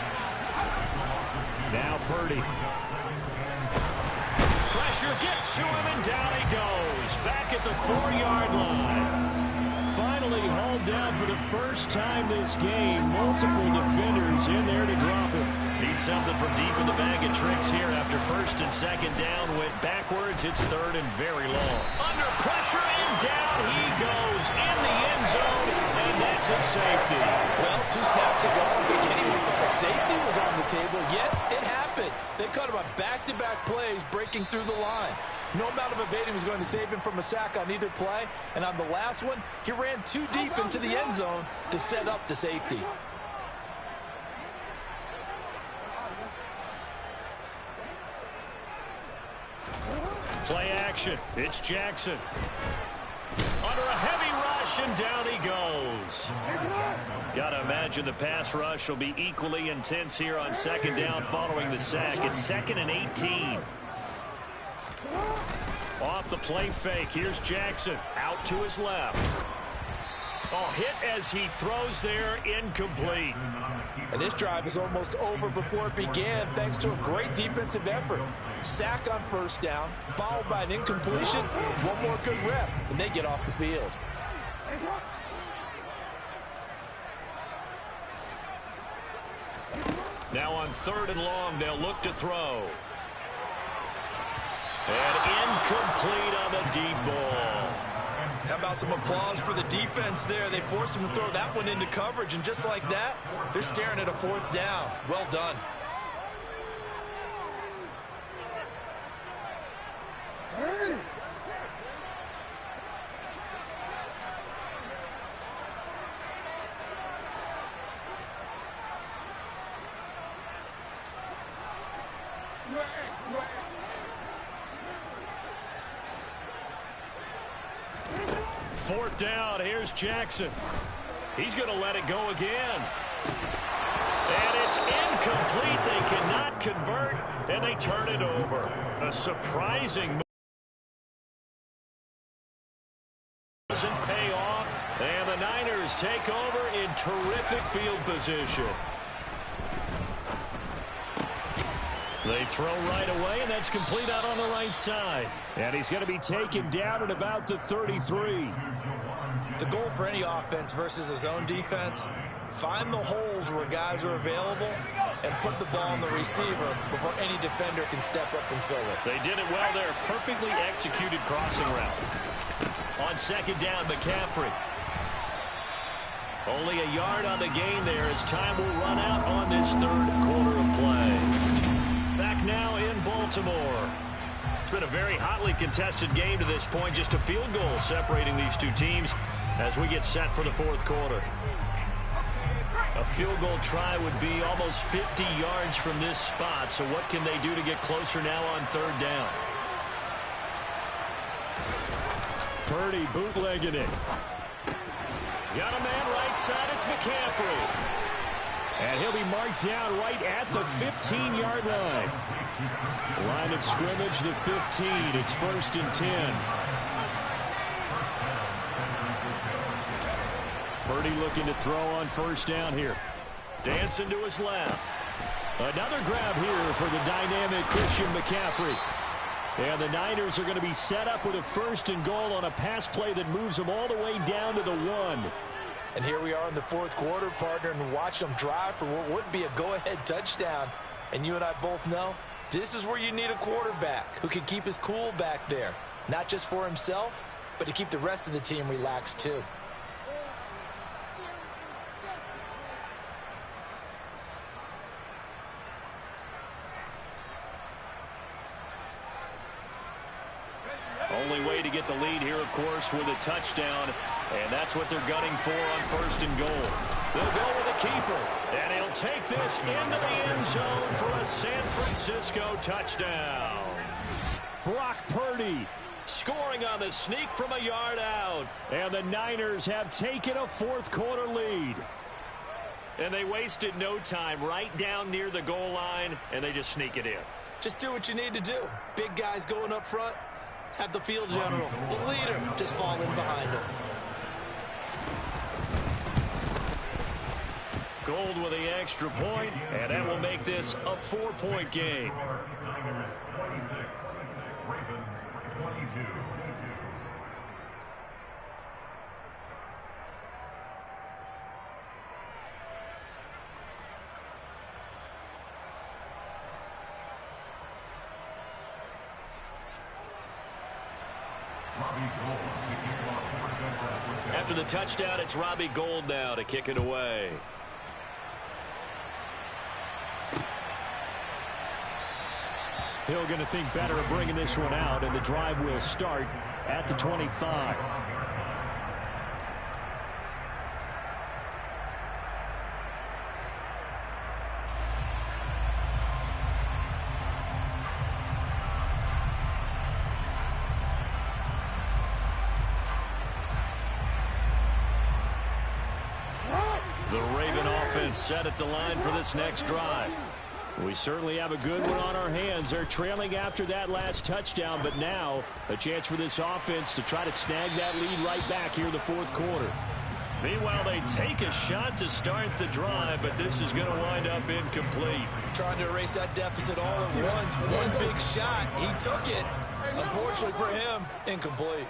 Now Purdy. Pressure gets to him, and down he goes. Back at the 4-yard line. Finally hauled down for the first time this game. Multiple defenders in there to drop him. Need something from deep in the bag of tricks here after 1st and 2nd down. Went backwards. It's 3rd and very long. Under pressure, and down he goes in the end zone, and that's a safety. Well, 2 snaps weeks ago, I don't think anyone thought a safety was on the table, yet it happened. They cut him on back-to-back plays, breaking through the line. No amount of evading was going to save him from a sack on either play, and on the last one, he ran too deep into the end zone to set up the safety. Play action. It's Jackson. Under a heavy rush, and down he goes. Gotta imagine the pass rush will be equally intense here on second down following the sack. It's 2nd and 18. Off the play fake. Here's Jackson. Out to his left. Oh, hit as he throws there, incomplete. And this drive is almost over before it began, thanks to a great defensive effort. Sack on first down, followed by an incompletion, one more good rep, and they get off the field. Now on 3rd and long, they'll look to throw. And incomplete on the deep ball. How about some applause for the defense there? They forced him to throw that one into coverage, and just like that, they're staring at a 4th down. Well done. Fourth down, here's Jackson. He's going to let it go again. And it's incomplete. They cannot convert, and they turn it over. A surprising move. Doesn't pay off, and the Niners take over in terrific field position. They throw right away, and that's complete out on the right side. And he's going to be taken down at about the 33. The goal for any offense versus his own defense, find the holes where guys are available and put the ball on the receiver before any defender can step up and fill it. They did it well there. Perfectly executed crossing route. On second down, McCaffrey. Only a yard on the gain there as time will run out on this 3rd quarter of play. Back now in Baltimore. It's been a very hotly contested game to this point. Just a field goal separating these two teams as we get set for the 4th quarter. A field goal try would be almost 50 yards from this spot. So what can they do to get closer now on 3rd down? Purdy bootlegging it. Got a man right side. It's McCaffrey. And he'll be marked down right at the 15-yard line. Line of scrimmage, the 15. It's 1st and 10. Purdy looking to throw on 1st down here. Dancing to his left. Another grab here for the dynamic Christian McCaffrey. And the Niners are going to be set up with a 1st and goal on a pass play that moves them all the way down to the 1. And here we are in the 4th quarter, partner, and watch them drive for what would be a go-ahead touchdown. And you and I both know this is where you need a quarterback who can keep his cool back there. Not just for himself, but to keep the rest of the team relaxed too. Only way to get the lead here, of course, with a touchdown. And that's what they're gunning for on 1st and goal. They'll go with a keeper. And he'll take this into the end zone for a San Francisco touchdown. Brock Purdy scoring on the sneak from a yard out. And the Niners have taken a 4th quarter lead. And they wasted no time right down near the goal line, and they just sneak it in. Just do what you need to do. Big guys going up front. Have the field general, the leader, just fall in behind him. Gold with the extra point, and that will make this a 4-point game. After the touchdown, it's Robbie Gould now to kick it away. Hill going to think better of bringing this one out, and the drive will start at the 25. The Raven offense set at the line for this next drive. We certainly have a good one on our hands. They're trailing after that last touchdown, but now a chance for this offense to try to snag that lead right back here in the fourth quarter. Meanwhile, they take a shot to start the drive, but this is going to wind up incomplete. Trying to erase that deficit all at once. One big shot. He took it. Unfortunately for him, incomplete.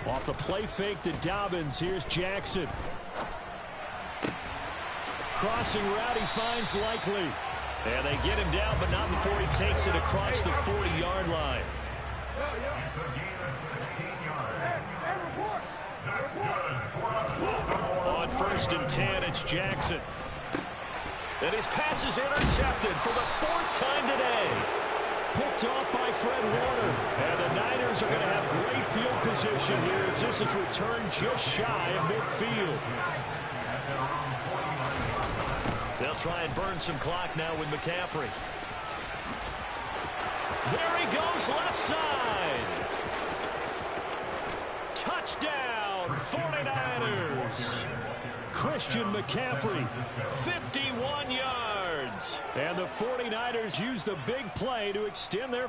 Off the play fake to Dobbins. Here's Jackson. Crossing route, he finds Likely. And they get him down, but not before he takes it across the 40-yard line. On 1st and 10, it's Jackson. And his pass is intercepted for the 4th time today. Picked off by Fred Warner. And the Niners are going to have great field position here as this is returned just shy of midfield. They'll try and burn some clock now with McCaffrey. There he goes, left side. Touchdown, 49ers. Christian McCaffrey, 51 yards. And the 49ers use the big play to extend their